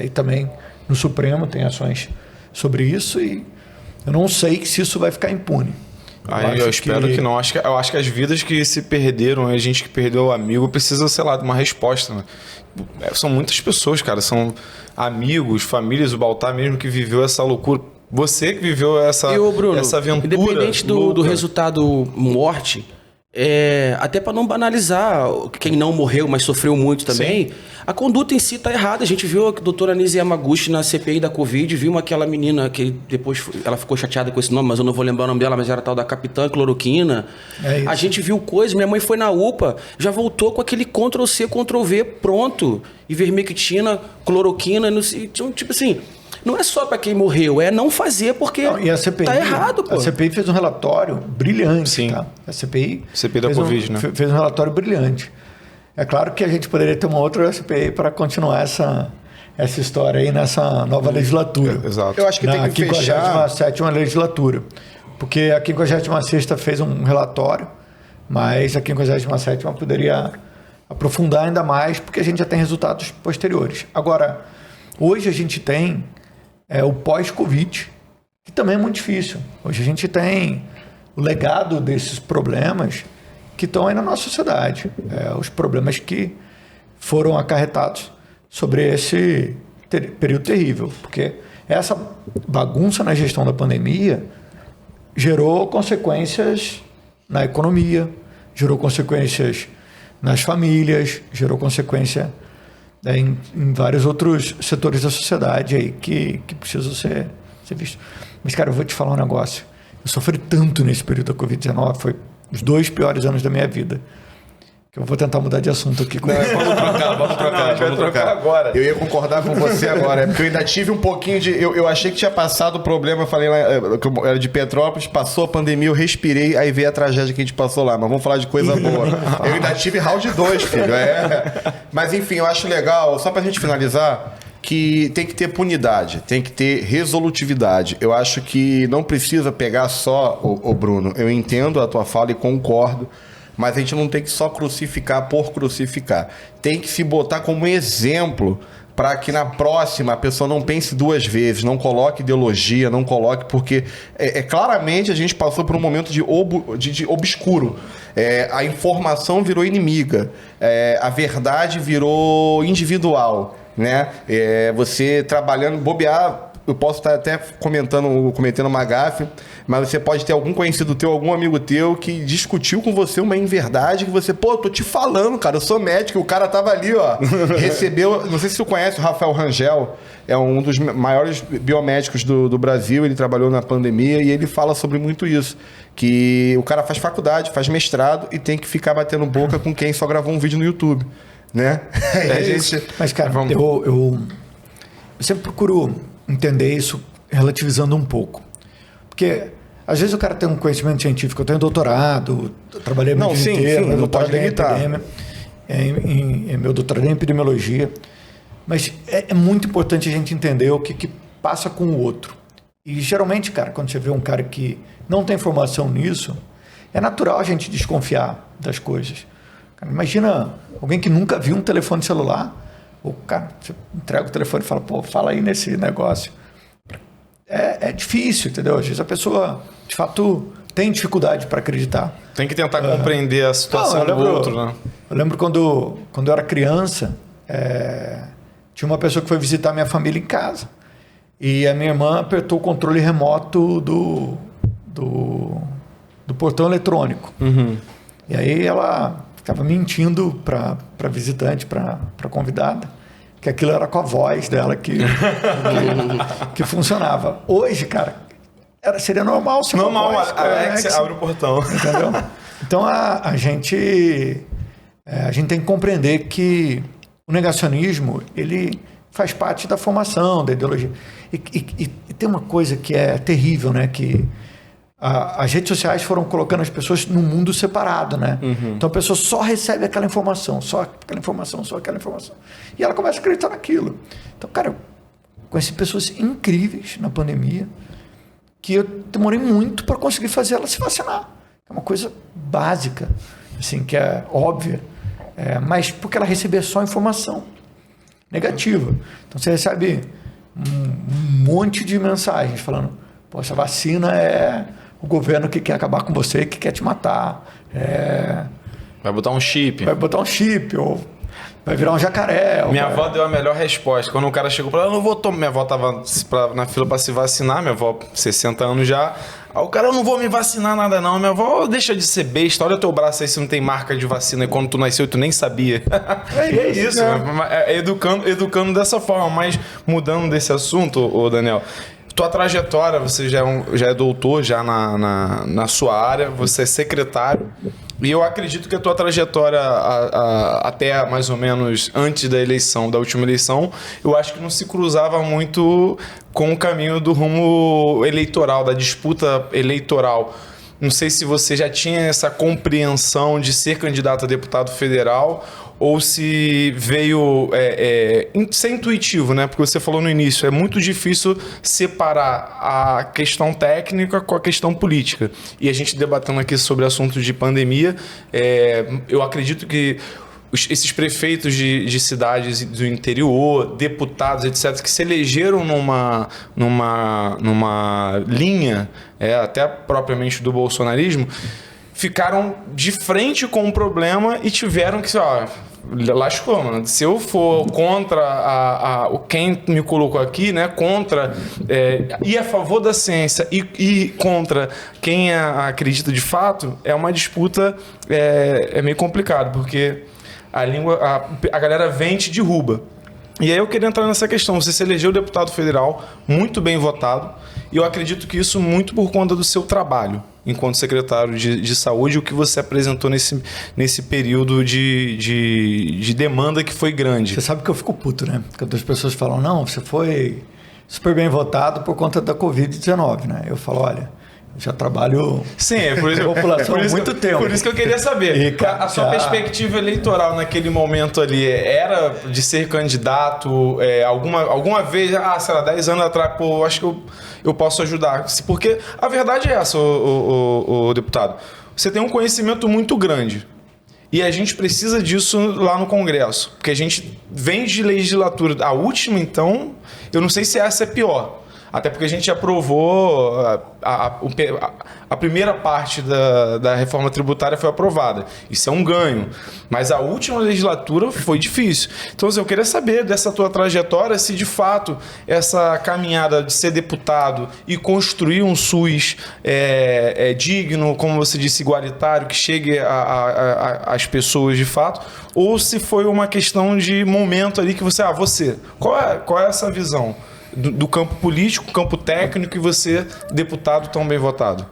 e também no Supremo tem ações sobre isso e eu não sei se isso vai ficar impune. Eu espero que não. Eu acho que as vidas que se perderam, a gente que perdeu o amigo, precisa, sei lá, de uma resposta. Né? São muitas pessoas, cara. São amigos, famílias, o Baltar mesmo que viveu essa loucura. Você que viveu essa aventura. Independente do resultado morte, até para não banalizar quem não morreu, mas sofreu muito também, sim, a conduta em si está errada. A gente viu a doutora Nise Yamaguchi na CPI da Covid, viu aquela menina que depois ela ficou chateada com esse nome, mas eu não vou lembrar o nome dela, mas era tal da Capitã Cloroquina. A gente viu coisas, minha mãe foi na UPA, já voltou com aquele Ctrl-C, Ctrl-V pronto, ivermectina, cloroquina, então, tipo assim... Não é só para quem morreu, é não fazer porque tá errado, pô. A CPI fez um relatório brilhante, sim, tá? A CPI da Covid, né? Fez um relatório brilhante. É claro que a gente poderia ter uma outra CPI para continuar essa história aí nessa nova legislatura. Exato. Eu acho que tem que fechar... Na 57ª legislatura. Porque a 56ª fez um relatório, mas a 57ª poderia aprofundar ainda mais, porque a gente já tem resultados posteriores. Agora, hoje a gente tem... o pós-Covid, que também é muito difícil. Hoje a gente tem o legado desses problemas que estão aí na nossa sociedade. Os problemas que foram acarretados sobre esse período terrível. Porque essa bagunça na gestão da pandemia gerou consequências na economia, gerou consequências nas famílias, gerou consequência... em vários outros setores da sociedade aí que precisam ser vistos. Mas, cara, eu vou te falar um negócio. Eu sofri tanto nesse período da Covid-19, foi os 2 piores anos da minha vida. Que eu vou tentar mudar de assunto aqui. Vamos trocar agora. Eu ia concordar com você agora, porque eu ainda tive um pouquinho de... Eu achei que tinha passado o problema, eu falei lá, que eu era de Petrópolis, passou a pandemia, eu respirei, aí veio a tragédia que a gente passou lá. Mas vamos falar de coisa boa. Eu ainda tive round 2, filho. Mas enfim, eu acho legal, só pra gente finalizar, que tem que ter punidade, tem que ter resolutividade. Eu acho que não precisa pegar só, o Bruno, eu entendo a tua fala e concordo, mas a gente não tem que só crucificar por crucificar. Tem que se botar como exemplo para que na próxima a pessoa não pense 2 vezes, não coloque ideologia, não coloque... Porque claramente a gente passou por um momento de obscuro. A informação virou inimiga. A verdade virou individual. Né? Você trabalhando, bobear... Eu posso estar até cometendo uma gafe, mas você pode ter algum conhecido teu, algum amigo teu que discutiu com você uma inverdade que você, tô te falando, cara, eu sou médico, o cara tava ali, ó, recebeu, não sei se tu conhece o Rafael Rangel, é um dos maiores biomédicos do Brasil, ele trabalhou na pandemia e ele fala sobre muito isso, que o cara faz faculdade, faz mestrado e tem que ficar batendo boca com quem só gravou um vídeo no YouTube, né? Mas, cara, eu sempre procuro entender isso relativizando um pouco. Porque, às vezes, o cara tem um conhecimento científico. Eu tenho doutorado, eu trabalhei a minha vida inteira. Sim, não pode limitar. Meu doutorado é em epidemiologia. Mas é muito importante a gente entender o que passa com o outro. E, geralmente, cara, quando você vê um cara que não tem formação nisso, é natural a gente desconfiar das coisas. Cara, imagina alguém que nunca viu um telefone celular. O cara, você entrega o telefone e fala, fala aí nesse negócio. É difícil, entendeu? Às vezes a pessoa, de fato, tem dificuldade para acreditar. Tem que tentar compreender a situação do outro, né? Eu lembro quando eu era criança, tinha uma pessoa que foi visitar minha família em casa. E a minha irmã apertou o controle remoto do portão eletrônico. Uhum. E aí ela... Estava mentindo para visitante, para convidada, que aquilo era com a voz dela que funcionava. Hoje, cara, seria normal. Normal, Alex abre o portão. Entendeu? Então a gente tem que compreender que o negacionismo ele faz parte da formação, da ideologia. E tem uma coisa que é terrível, né? Que as redes sociais foram colocando as pessoas num mundo separado, né? Uhum. Então a pessoa só recebe aquela informação, só aquela informação. E ela começa a acreditar naquilo. Então, cara, eu conheci pessoas incríveis na pandemia que eu demorei muito para conseguir fazer ela se vacinar. É uma coisa básica, assim, que é óbvia, mas porque ela recebia só informação negativa. Então você recebe um monte de mensagens falando: pô, essa vacina é o governo que quer acabar com você, que quer te matar. Vai botar um chip. Vai botar um chip, ou vai virar um jacaré. Minha avó deu a melhor resposta. Quando o cara chegou pra ela, eu não vou tomar. Minha avó tava na fila pra se vacinar, minha avó, 60 anos já. Aí o cara, eu não vou me vacinar nada não. Minha avó, deixa de ser besta, olha teu braço aí se não tem marca de vacina. E quando tu nasceu, tu nem sabia. É isso, né? Educando dessa forma. Mas mudando desse assunto, ô Daniel, tua trajetória, você já é doutor já na sua área, você é secretário. E eu acredito que a tua trajetória até mais ou menos antes da última eleição, eu acho que não se cruzava muito com o caminho do rumo eleitoral, da disputa eleitoral. Não sei se você já tinha essa compreensão de ser candidato a deputado federal ou se veio ser intuitivo, né? Porque você falou no início, é muito difícil separar a questão técnica com a questão política. E a gente debatendo aqui sobre assuntos de pandemia, eu acredito que esses prefeitos de cidades do interior, deputados, etc., que se elegeram numa linha, até propriamente do bolsonarismo, ficaram de frente com o problema e tiveram que, lascou, mano. Se eu for contra quem me colocou aqui, né, contra e a favor da ciência e contra quem acredita de fato, é uma disputa meio complicado, porque a galera vem e te derruba. E aí eu queria entrar nessa questão. Você se elegeu deputado federal, muito bem votado, e eu acredito que isso muito por conta do seu trabalho enquanto secretário de saúde, o que você apresentou nesse período de demanda que foi grande. Você sabe que eu fico puto, né? Quando as pessoas falam: não, você foi super bem votado por conta da Covid-19, né? Eu falo: olha, eu já trabalho com a população há muito tempo. Por isso que eu queria saber. A sua perspectiva eleitoral naquele momento ali era de ser candidato alguma vez, sei lá, 10 anos atrás, pô, acho que eu posso ajudar. Porque a verdade é essa, o deputado. Você tem um conhecimento muito grande. E a gente precisa disso lá no Congresso. Porque a gente vem de legislatura. A última, então, eu não sei se essa é pior. Até porque a gente aprovou, a primeira parte da reforma tributária foi aprovada. Isso é um ganho. Mas a última legislatura foi difícil. Então, eu queria saber dessa tua trajetória, se de fato essa caminhada de ser deputado e construir um SUS digno, como você disse, igualitário, que chegue às pessoas de fato, ou se foi uma questão de momento ali que você... Qual é essa visão? Do campo político, campo técnico, e você, deputado tão bem votado?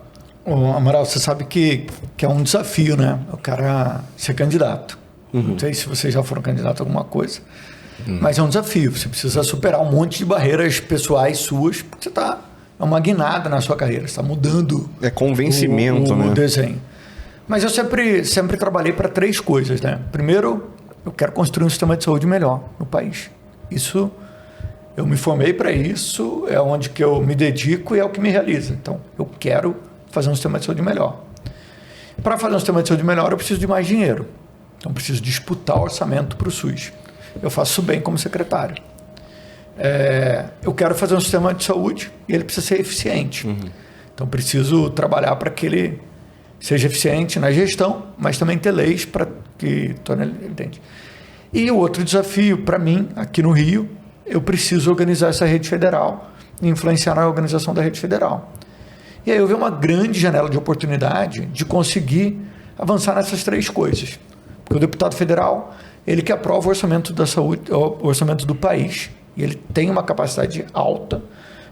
Amaral, você sabe que é um desafio, né? O cara ser candidato. Não sei se vocês já foram candidato a alguma coisa, mas é um desafio. Você precisa superar um monte de barreiras pessoais suas, porque você é uma guinada na sua carreira, você está mudando. É convencimento, o desenho. Mas eu sempre trabalhei para 3 coisas, né? Primeiro, eu quero construir um sistema de saúde melhor no país. Isso... Eu me formei para isso, é onde que eu me dedico e é o que me realiza. Então, eu quero fazer um sistema de saúde melhor. Para fazer um sistema de saúde melhor, eu preciso de mais dinheiro. Então, eu preciso disputar orçamento para o SUS. Eu faço isso bem como secretário. Eu quero fazer um sistema de saúde e ele precisa ser eficiente. Então, eu preciso trabalhar para que ele seja eficiente na gestão, mas também ter leis para que torne ele evidente. E o outro desafio para mim, aqui no Rio, eu preciso organizar essa rede federal e influenciar na organização da rede federal. E aí eu vi uma grande janela de oportunidade de conseguir avançar nessas 3 coisas. Porque o deputado federal, ele que aprova o orçamento da saúde, o orçamento do país, e ele tem uma capacidade alta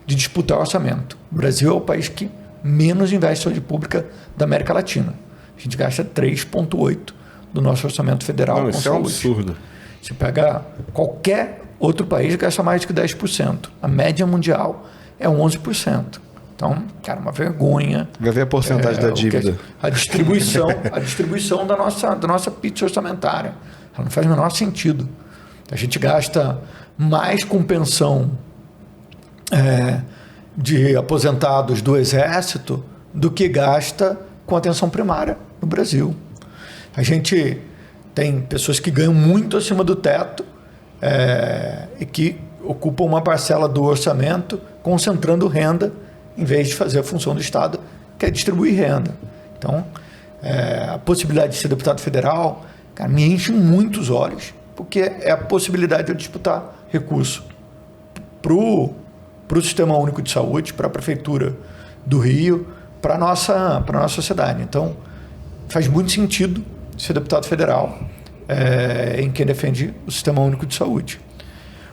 de disputar o orçamento. O Brasil é o país que menos investe em saúde pública da América Latina. A gente gasta 3,8% do nosso orçamento federal com isso saúde. É um absurdo. Você pega qualquer outro país, gasta mais de que 10%. A média mundial é 11%. Então, cara, uma vergonha. Vai ver a porcentagem da dívida. A distribuição da nossa pizza orçamentária. Ela não faz o menor sentido. A gente gasta mais com pensão de aposentados do Exército do que gasta com atenção primária no Brasil. A gente tem pessoas que ganham muito acima do teto e que ocupam uma parcela do orçamento concentrando renda em vez de fazer a função do Estado, que é distribuir renda. Então, a possibilidade de ser deputado federal, cara, me enche muitos olhos, porque é a possibilidade de eu disputar recurso para o Sistema Único de Saúde, para a Prefeitura do Rio, para a nossa sociedade. Então, faz muito sentido ser deputado federal em quem defende o Sistema Único de Saúde.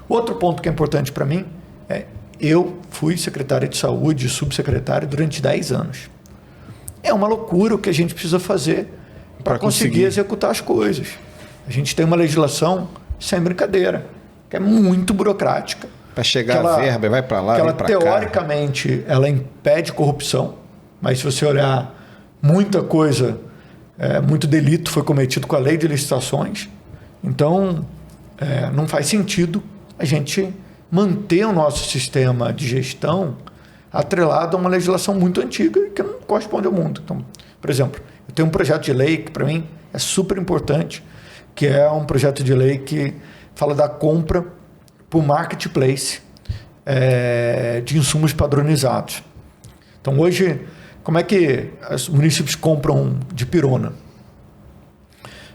Outro ponto que é importante para mim eu fui secretário de saúde, subsecretário durante 10 anos. É uma loucura o que a gente precisa fazer para conseguir executar as coisas. A gente tem uma legislação sem brincadeira, que é muito burocrática. Para chegar a verba, vai para lá, vai para cá. Teoricamente, ela impede corrupção, mas se você olhar, muita coisa, muito delito foi cometido com a lei de licitações. Então, não faz sentido a gente manter o nosso sistema de gestão atrelado a uma legislação muito antiga que não corresponde ao mundo. Então, por exemplo, eu tenho um projeto de lei que para mim é super importante, que é um projeto de lei que fala da compra por marketplace de insumos padronizados. Então hoje, como é que os municípios compram dipirona?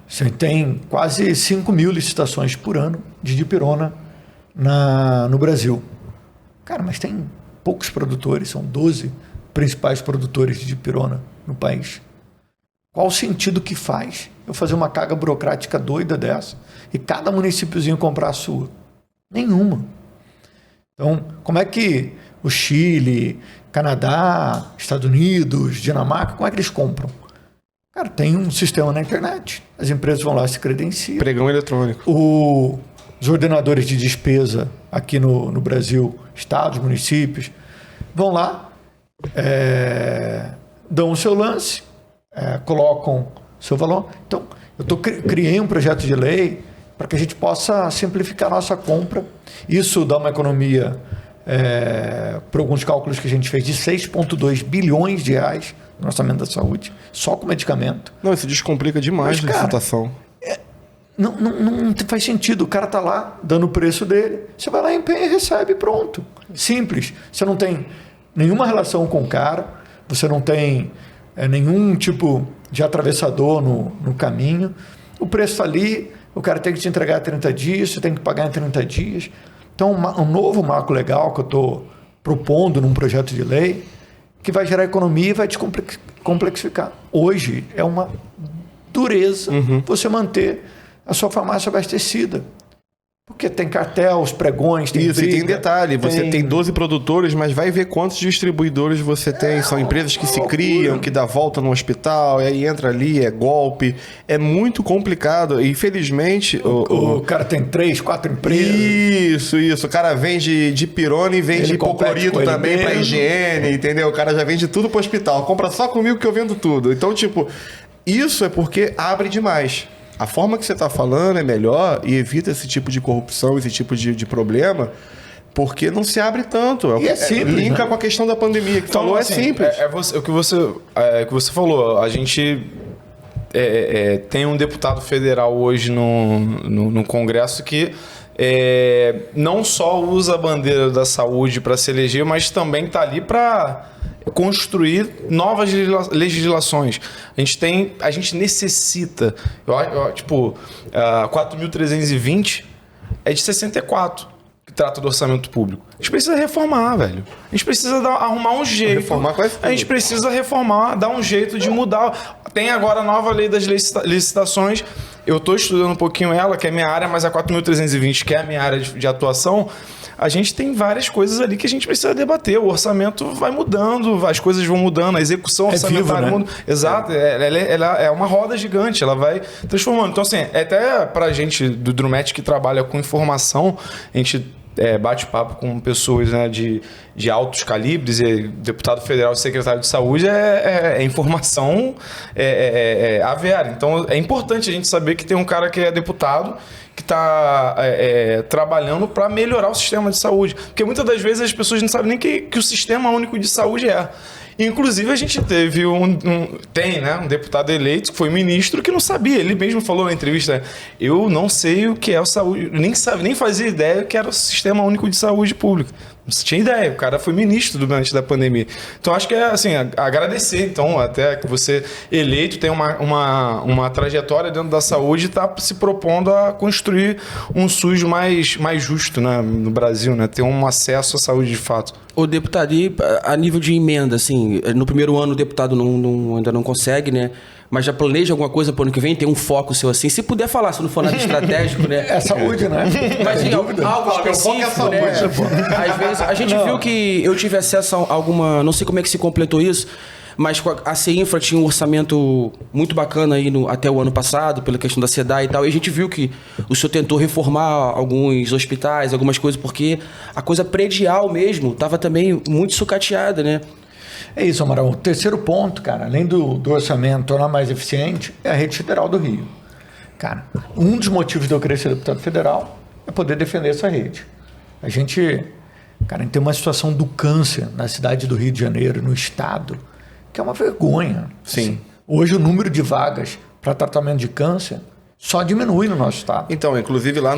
Você tem quase 5.000 licitações por ano de dipirona no Brasil. Cara, mas tem poucos produtores, são 12 principais produtores de dipirona no país. Qual o sentido que faz eu fazer uma carga burocrática doida dessa e cada municípiozinho comprar a sua? Nenhuma. Então, como é que o Chile, Canadá, Estados Unidos, Dinamarca, como é que eles compram? Cara, tem um sistema na internet. As empresas vão lá, se credenciam. Pregão eletrônico. Os ordenadores de despesa aqui no Brasil, estados, municípios, vão lá, dão o seu lance, colocam o seu valor. Então, eu criei um projeto de lei para que a gente possa simplificar a nossa compra. Isso dá uma economia, por alguns cálculos que a gente fez, de 6,2 bilhões de reais no orçamento da saúde, só com medicamento. Não, isso descomplica demais a licitação. Não faz sentido. O cara está lá dando o preço dele. Você vai lá, empenha e recebe, pronto. Simples. Você não tem nenhuma relação com o cara, você não tem nenhum tipo de atravessador no caminho. O preço está ali, o cara tem que te entregar em 30 dias, você tem que pagar em 30 dias. Então, um novo marco legal que eu estou propondo num projeto de lei que vai gerar economia e vai te complexificar. Hoje é uma dureza você manter a sua farmácia abastecida. Porque tem cartel, os pregões, tem isso, briga, e tem detalhe, você tem 12 produtores, mas vai ver quantos distribuidores você tem. São empresas que se criam, que dá volta no hospital, e aí entra ali, é golpe. É muito complicado. E, infelizmente... O cara tem 3, 4 empresas. Isso. O cara vende dipirona e vende hipoclorito também pra higiene, entendeu? O cara já vende tudo pro hospital. Compra só comigo que eu vendo tudo. Então, tipo, isso é porque abre demais. A forma que você está falando é melhor e evita esse tipo de corrupção, esse tipo de problema, porque não se abre tanto. E é simples, linka, né, com a questão da pandemia que então, falou, assim, é simples. O que você falou. A gente tem um deputado federal hoje no Congresso que não só usa a bandeira da saúde para se eleger, mas também está ali para construir novas legislações. A gente necessita, tipo, 4.320 é de 64 que trata do orçamento público. A gente precisa reformar, velho. A gente precisa arrumar um jeito. Reformar quase tudo. A gente precisa reformar, dar um jeito de mudar. Tem agora a nova lei das licitações. Eu estou estudando um pouquinho ela, que é minha área, mas a 4.320, que é a minha área de atuação, a gente tem várias coisas ali que a gente precisa debater. O orçamento vai mudando, as coisas vão mudando, a execução orçamentária muda. Exato, ela é uma roda gigante, ela vai transformando. Então, assim, até pra gente do Drumet que trabalha com informação, a gente bate-papo com pessoas, né, de altos calibres, e deputado federal e secretário de saúde é informação a vera. Então é importante a gente saber que tem um cara que é deputado que está trabalhando para melhorar o sistema de saúde. Porque muitas das vezes as pessoas não sabem nem que o Sistema Único de Saúde é. Inclusive, a gente teve tem, né, um deputado eleito que foi ministro que não sabia. Ele mesmo falou na entrevista: eu não sei o que é o saúde, nem fazia ideia que era o Sistema Único de Saúde Pública. Não tinha ideia, o cara foi ministro durante da pandemia. Então, acho que é assim, agradecer, então, até que você eleito tem uma trajetória dentro da saúde e está se propondo a construir um SUS mais justo, né, no Brasil, né, ter um acesso à saúde de fato. O deputado, e a nível de emenda, assim, no primeiro ano o deputado ainda não consegue, né? Mas já planeja alguma coisa para o ano que vem? Tem um foco seu assim? Se puder falar, se não for nada estratégico, né? É saúde, né? Mas algo específico, né? Às vezes, a gente viu que eu tive acesso a alguma... Não sei como é que se completou isso, mas a CEINFRA tinha um orçamento muito bacana aí até o ano passado, pela questão da SEDAI e tal, e a gente viu que o senhor tentou reformar alguns hospitais, algumas coisas, porque a coisa predial mesmo estava também muito sucateada, né? É isso, Amaral. O terceiro ponto, cara, além do orçamento tornar mais eficiente, é a rede federal do Rio. Cara, um dos motivos de eu querer ser deputado federal é poder defender essa rede. A gente tem uma situação do câncer na cidade do Rio de Janeiro, no estado, que é uma vergonha. Sim. Assim, hoje o número de vagas para tratamento de câncer só diminui no nosso estado. Então, inclusive lá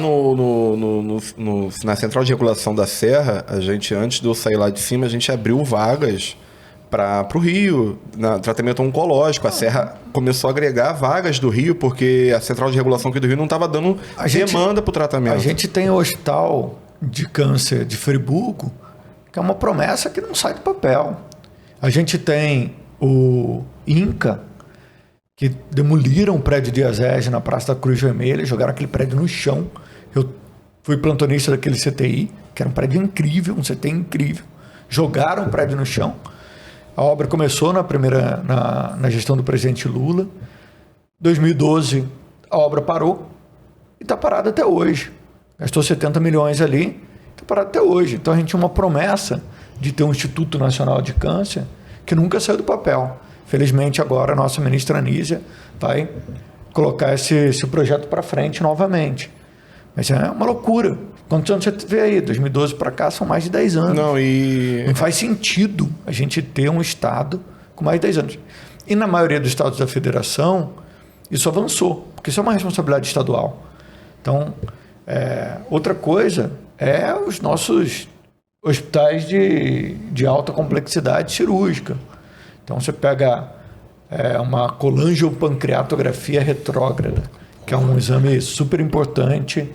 na Central de Regulação da Serra, a gente, antes de eu sair lá de cima, a gente abriu vagas para o Rio, no tratamento oncológico. A Serra começou a agregar vagas do Rio, porque a Central de Regulação aqui do Rio não estava dando demanda para o tratamento. A gente tem o Hospital de Câncer de Friburgo, que é uma promessa que não sai do papel. A gente tem o INCA, que demoliram o prédio de IASEG na Praça da Cruz Vermelha, jogaram aquele prédio no chão. Eu fui plantonista daquele CTI, que era um prédio incrível, um CTI incrível. Jogaram o prédio no chão. A obra começou na gestão do presidente Lula. Em 2012, a obra parou e está parada até hoje. Gastou 70 milhões ali, está parada até hoje. Então a gente tinha uma promessa de ter um Instituto Nacional de Câncer que nunca saiu do papel. Felizmente agora a nossa ministra Anísia vai colocar esse projeto para frente novamente. Mas é uma loucura. Quantos anos você vê aí? 2012 para cá são mais de 10 anos. Não faz sentido a gente ter um estado com mais de 10 anos. E na maioria dos estados da federação, isso avançou, porque isso é uma responsabilidade estadual. Então, outra coisa é os nossos hospitais de alta complexidade cirúrgica. Então, você pega uma colangiopancreatografia retrógrada, que é um exame super importante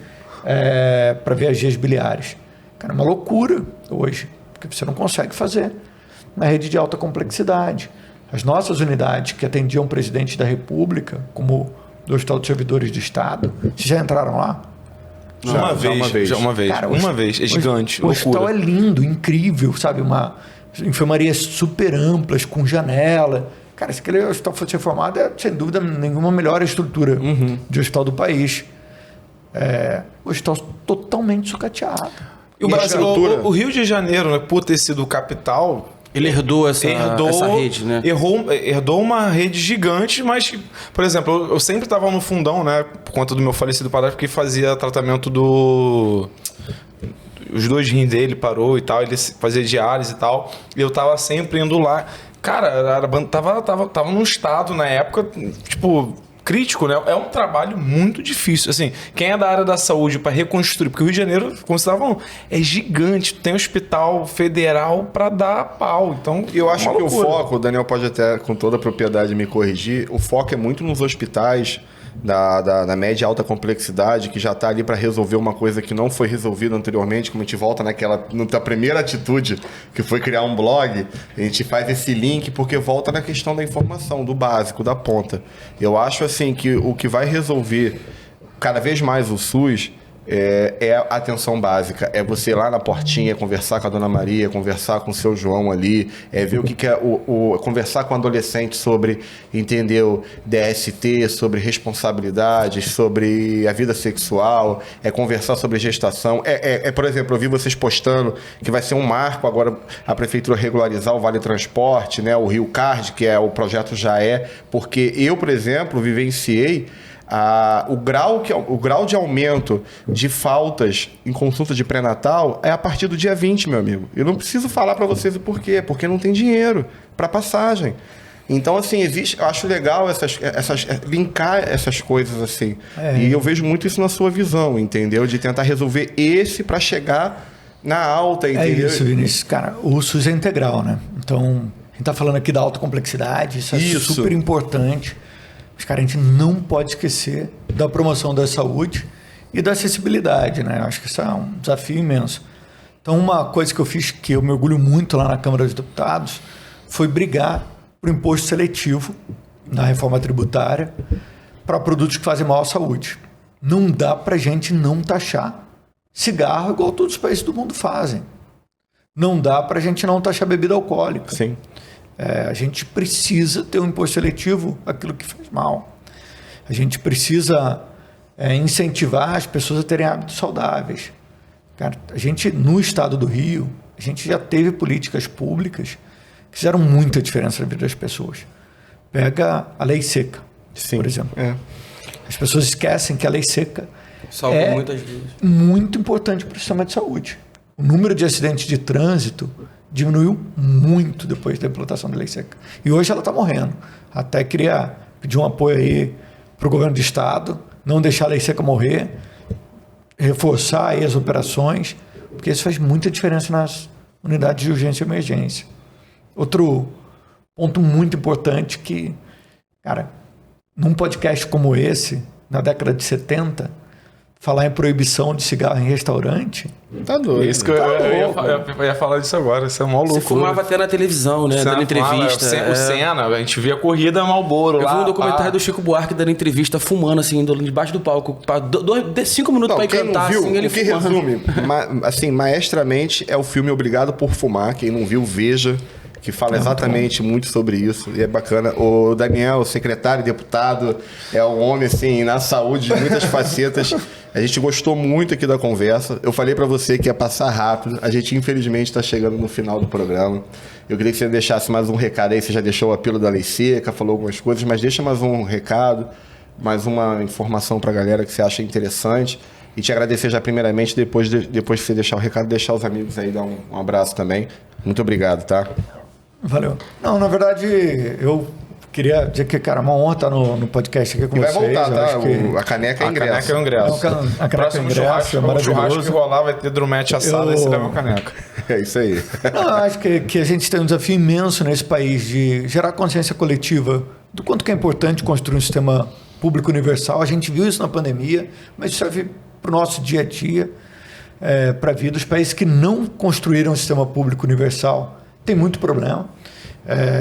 para ver as vias biliares. Cara, é uma loucura hoje, porque você não consegue fazer na rede de alta complexidade. As nossas unidades que atendiam o presidente da República, como do Hospital dos Servidores do Estado, vocês já entraram lá? Uma vez. Cara, é gigante. O hospital é lindo, incrível, sabe? Uma enfermaria super amplas, com janela. Cara, se aquele hospital fosse reformado, é sem dúvida nenhuma a melhor estrutura de hospital do país. O hospital totalmente sucateado. E o Brasil, o Rio de Janeiro, né, por ter sido capital, ele herdou essa rede, né? Herdou uma rede gigante, mas, por exemplo, eu sempre estava no fundão, né, por conta do meu falecido padrasto, porque fazia tratamento os 2 rins dele parou e tal, ele fazia diálise e tal, e eu tava sempre indo lá. Cara, tava num estado na época, tipo, crítico, né? É um trabalho muito difícil. Assim, quem é da área da saúde para reconstruir, porque o Rio de Janeiro, como você estava falando, é gigante, tem hospital federal para dar pau. Então, eu acho que o foco, o Daniel pode até com toda a propriedade me corrigir, o foco é muito nos hospitais da média e alta complexidade, que já está ali para resolver uma coisa que não foi resolvida anteriormente, como a gente volta na primeira atitude, que foi criar um blog, a gente faz esse link porque volta na questão da informação, do básico, da ponta. Eu acho assim que o que vai resolver cada vez mais o SUS é a atenção básica. É você ir lá na portinha, conversar com a Dona Maria, conversar com o seu João ali, ver o que é conversar com o adolescente sobre, entendeu, DST, sobre responsabilidades, sobre a vida sexual, conversar sobre gestação. Por exemplo, eu vi vocês postando que vai ser um marco agora a prefeitura regularizar o Vale Transporte, né, o Rio Card, que é o projeto porque eu, por exemplo, vivenciei o grau de aumento de faltas em consulta de pré-natal é a partir do dia 20, meu amigo. Eu não preciso falar para vocês o porquê, porque não tem dinheiro para passagem. Então, assim, eu acho legal linkar essas coisas assim. E eu vejo muito isso na sua visão, entendeu? De tentar resolver para chegar na alta, entendeu? É isso, Vinícius. Cara, o SUS é integral, né? Então, a gente está falando aqui da alta complexidade, isso é super importante. Mas, cara, a gente não pode esquecer da promoção da saúde e da acessibilidade, né? Acho que isso é um desafio imenso. Então, uma coisa que eu fiz, que eu me orgulho muito lá na Câmara dos Deputados, foi brigar por imposto seletivo na reforma tributária para produtos que fazem mal à saúde. Não dá para a gente não taxar cigarro igual todos os países do mundo fazem. Não dá para a gente não taxar bebida alcoólica. Sim. A gente precisa ter um imposto seletivo aquilo que faz mal. A gente precisa incentivar as pessoas a terem hábitos saudáveis. Cara, a gente, no estado do Rio, a gente já teve políticas públicas que fizeram muita diferença na vida das pessoas. Pega a lei seca, por exemplo. As pessoas esquecem que a lei seca salva muitas vidas. Muito importante para o sistema de saúde. O número de acidentes de trânsito diminuiu muito depois da implantação da lei seca. E hoje ela está morrendo. Até queria pedir um apoio aí para o governo do estado, não deixar a lei seca morrer, reforçar aí as operações, porque isso faz muita diferença nas unidades de urgência e emergência. Outro ponto muito importante que, cara, num podcast como esse, na década de 70, falar em proibição de cigarro em restaurante... Tá doido. Isso que eu ia falar disso agora. Isso é mó louco. Você fumava até na televisão, né? Dando entrevista. O Senna, a gente via a corrida Marlboro lá. Eu vi um documentário do Chico Buarque dando entrevista, fumando, assim, debaixo do palco. 5 minutos pra ir cantar, viu, assim, ele fumando. Resume, assim, maestramente, é o filme Obrigado por Fumar. Quem não viu, veja. Que fala exatamente muito sobre isso, e é bacana. O Daniel, secretário e deputado, é um homem, assim, na saúde de muitas facetas. A gente gostou muito aqui da conversa. Eu falei para você que ia passar rápido. A gente, infelizmente, está chegando no final do programa. Eu queria que você deixasse mais um recado aí. Você já deixou o apelo da lei seca, falou algumas coisas, mas deixa mais um recado, mais uma informação para a galera que você acha interessante. E te agradecer já primeiramente, depois que você deixar o recado, deixar os amigos aí, dar um abraço também. Muito obrigado, tá? Valeu. Não, na verdade, eu queria dizer que, cara, é uma honra estar no podcast aqui com vocês. Vai voltar, tá? Que... A caneca é ingresso. A caneca é ingresso. A caneca é ingresso, é maravilhoso. O churrasco que rolar vai ter drumete assado e você leva a caneca. É isso aí. Não, eu acho que a gente tem um desafio imenso nesse país de gerar consciência coletiva do quanto que é importante construir um sistema público universal. A gente viu isso na pandemia, mas isso serve para o nosso dia a dia, para a vida. Os países que não construíram um sistema público universal tem muito problema.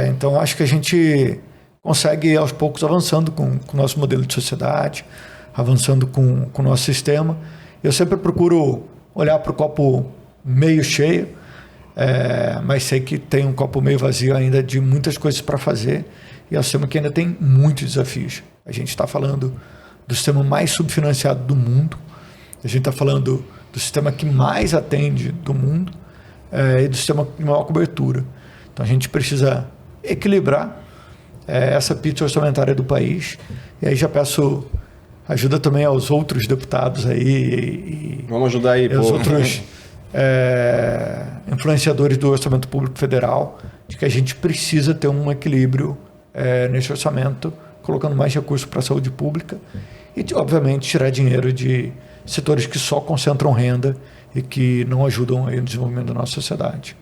Então, acho que a gente consegue, aos poucos, avançando com o nosso modelo de sociedade, avançando com o nosso sistema. Eu sempre procuro olhar para o copo meio cheio, mas sei que tem um copo meio vazio ainda de muitas coisas para fazer, e é um sistema que ainda tem muitos desafios. A gente está falando do sistema mais subfinanciado do mundo, a gente está falando do sistema que mais atende do mundo, e do sistema de maior cobertura. Então a gente precisa equilibrar essa pizza orçamentária do país, e aí já peço ajuda também aos outros deputados aí. Vamos ajudar aí, aos outros influenciadores do orçamento público federal, de que a gente precisa ter um equilíbrio nesse orçamento, colocando mais recursos para a saúde pública e, obviamente, tirar dinheiro de setores que só concentram renda e que não ajudam aí no desenvolvimento da nossa sociedade.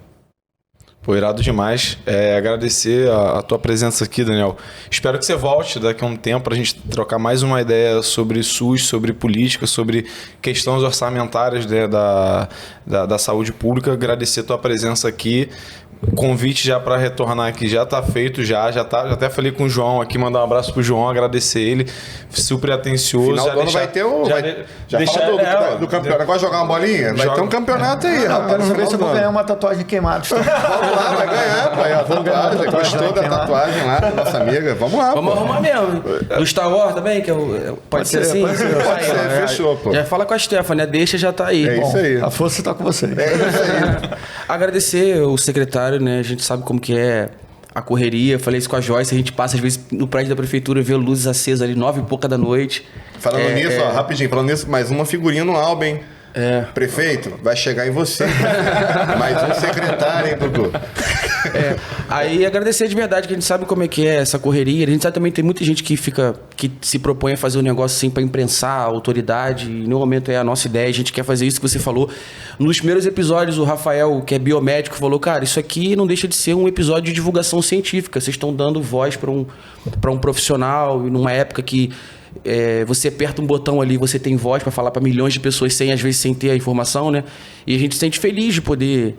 Pô, irado demais. Agradecer a tua presença aqui, Daniel. Espero que você volte daqui a um tempo pra gente trocar mais uma ideia sobre SUS, sobre política, sobre questões orçamentárias, né, da saúde pública. Agradecer a tua presença aqui. O convite já para retornar aqui já tá feito, já até falei com o João aqui, mandar um abraço pro João, agradecer ele, super atencioso. Final do ano vai ter o... Já fala do campeonato. Agora jogar uma bolinha? Vai ter um campeonato aí, rapaz. Quero saber se eu vou ganhar uma tatuagem queimada. Vamos lá, vai ganhar, pai. A tatuagem, gostou da tatuagem lá da nossa amiga? Vamos lá, Vamos arrumar mesmo. Do Star Wars também, que pode ser assim? Pode ser, fechou, pô. Já fala com a Stephanie, deixa já tá aí. É isso aí. A força tá com você. É isso aí. Agradecer o secretário, né? A gente sabe como que é a correria. Falei isso com a Joyce. A gente passa, às vezes, no prédio da prefeitura, vê luzes acesas ali, 9h pouca da noite. Falando nisso, ó, rapidinho, falando nisso, mais uma figurinha no álbum, hein? Prefeito, vai chegar em você. Mais um secretário, hein, Dudu? Aí agradecer de verdade, que a gente sabe como é que é essa correria. A gente sabe também que tem muita gente que se propõe a fazer um negócio assim para imprensar a autoridade. E no momento é a nossa ideia, a gente quer fazer isso que você falou. Nos primeiros episódios, o Rafael, que é biomédico, falou: cara, isso aqui não deixa de ser um episódio de divulgação científica. Vocês estão dando voz para um profissional, e numa época que você aperta um botão ali, você tem voz para falar para milhões de pessoas às vezes sem ter a informação, né? E a gente se sente feliz de poder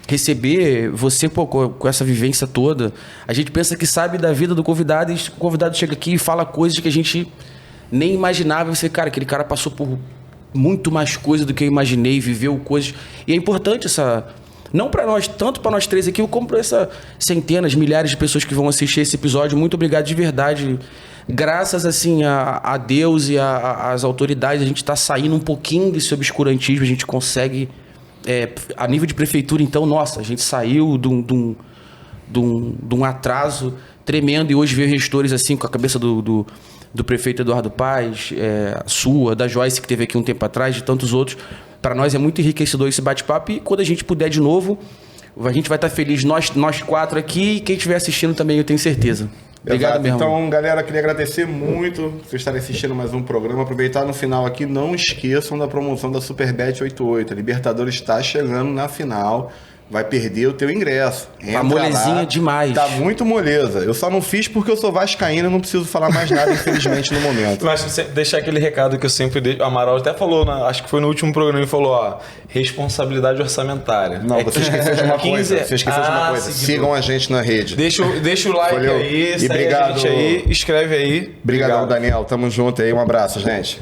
receber você, pô, com essa vivência toda. A gente pensa que sabe da vida do convidado, e o convidado chega aqui e fala coisas que a gente nem imaginava. Você, cara, aquele cara passou por muito mais coisa do que eu imaginei, viveu coisas. E é importante não para nós, tanto para nós três aqui, como para essas centenas, milhares de pessoas que vão assistir esse episódio. Muito obrigado de verdade. Graças, assim, a Deus e às autoridades, a gente está saindo um pouquinho desse obscurantismo. A gente consegue, a nível de prefeitura, então, nossa, a gente saiu de um atraso tremendo. E hoje ver gestores assim, com a cabeça do prefeito Eduardo Paes, sua, da Joyce, que teve aqui um tempo atrás, de tantos outros. Para nós é muito enriquecedor esse bate-papo. E quando a gente puder de novo, a gente vai estar feliz, nós quatro aqui, e quem estiver assistindo também, eu tenho certeza. Obrigado mesmo. Então, galera, queria agradecer muito por estarem assistindo mais um programa. Aproveitar no final aqui, não esqueçam da promoção da Superbet 88. A Libertadores está chegando na final. Vai perder o teu ingresso. Tá molezinha demais. Tá muito moleza. Eu só não fiz porque eu sou vascaíno e não preciso falar mais nada, infelizmente, no momento. Mas deixar aquele recado que eu sempre dei. O Amaral até falou, acho que foi no último programa, ele falou, responsabilidade orçamentária. Não, você esqueceu de uma coisa. Você esqueceu de uma coisa. Seguidor. Sigam a gente na rede. Deixa o like Valeu. aí, E segue obrigado. a gente aí, escreve aí. Obrigado, Daniel. Tamo junto aí. Um abraço, gente.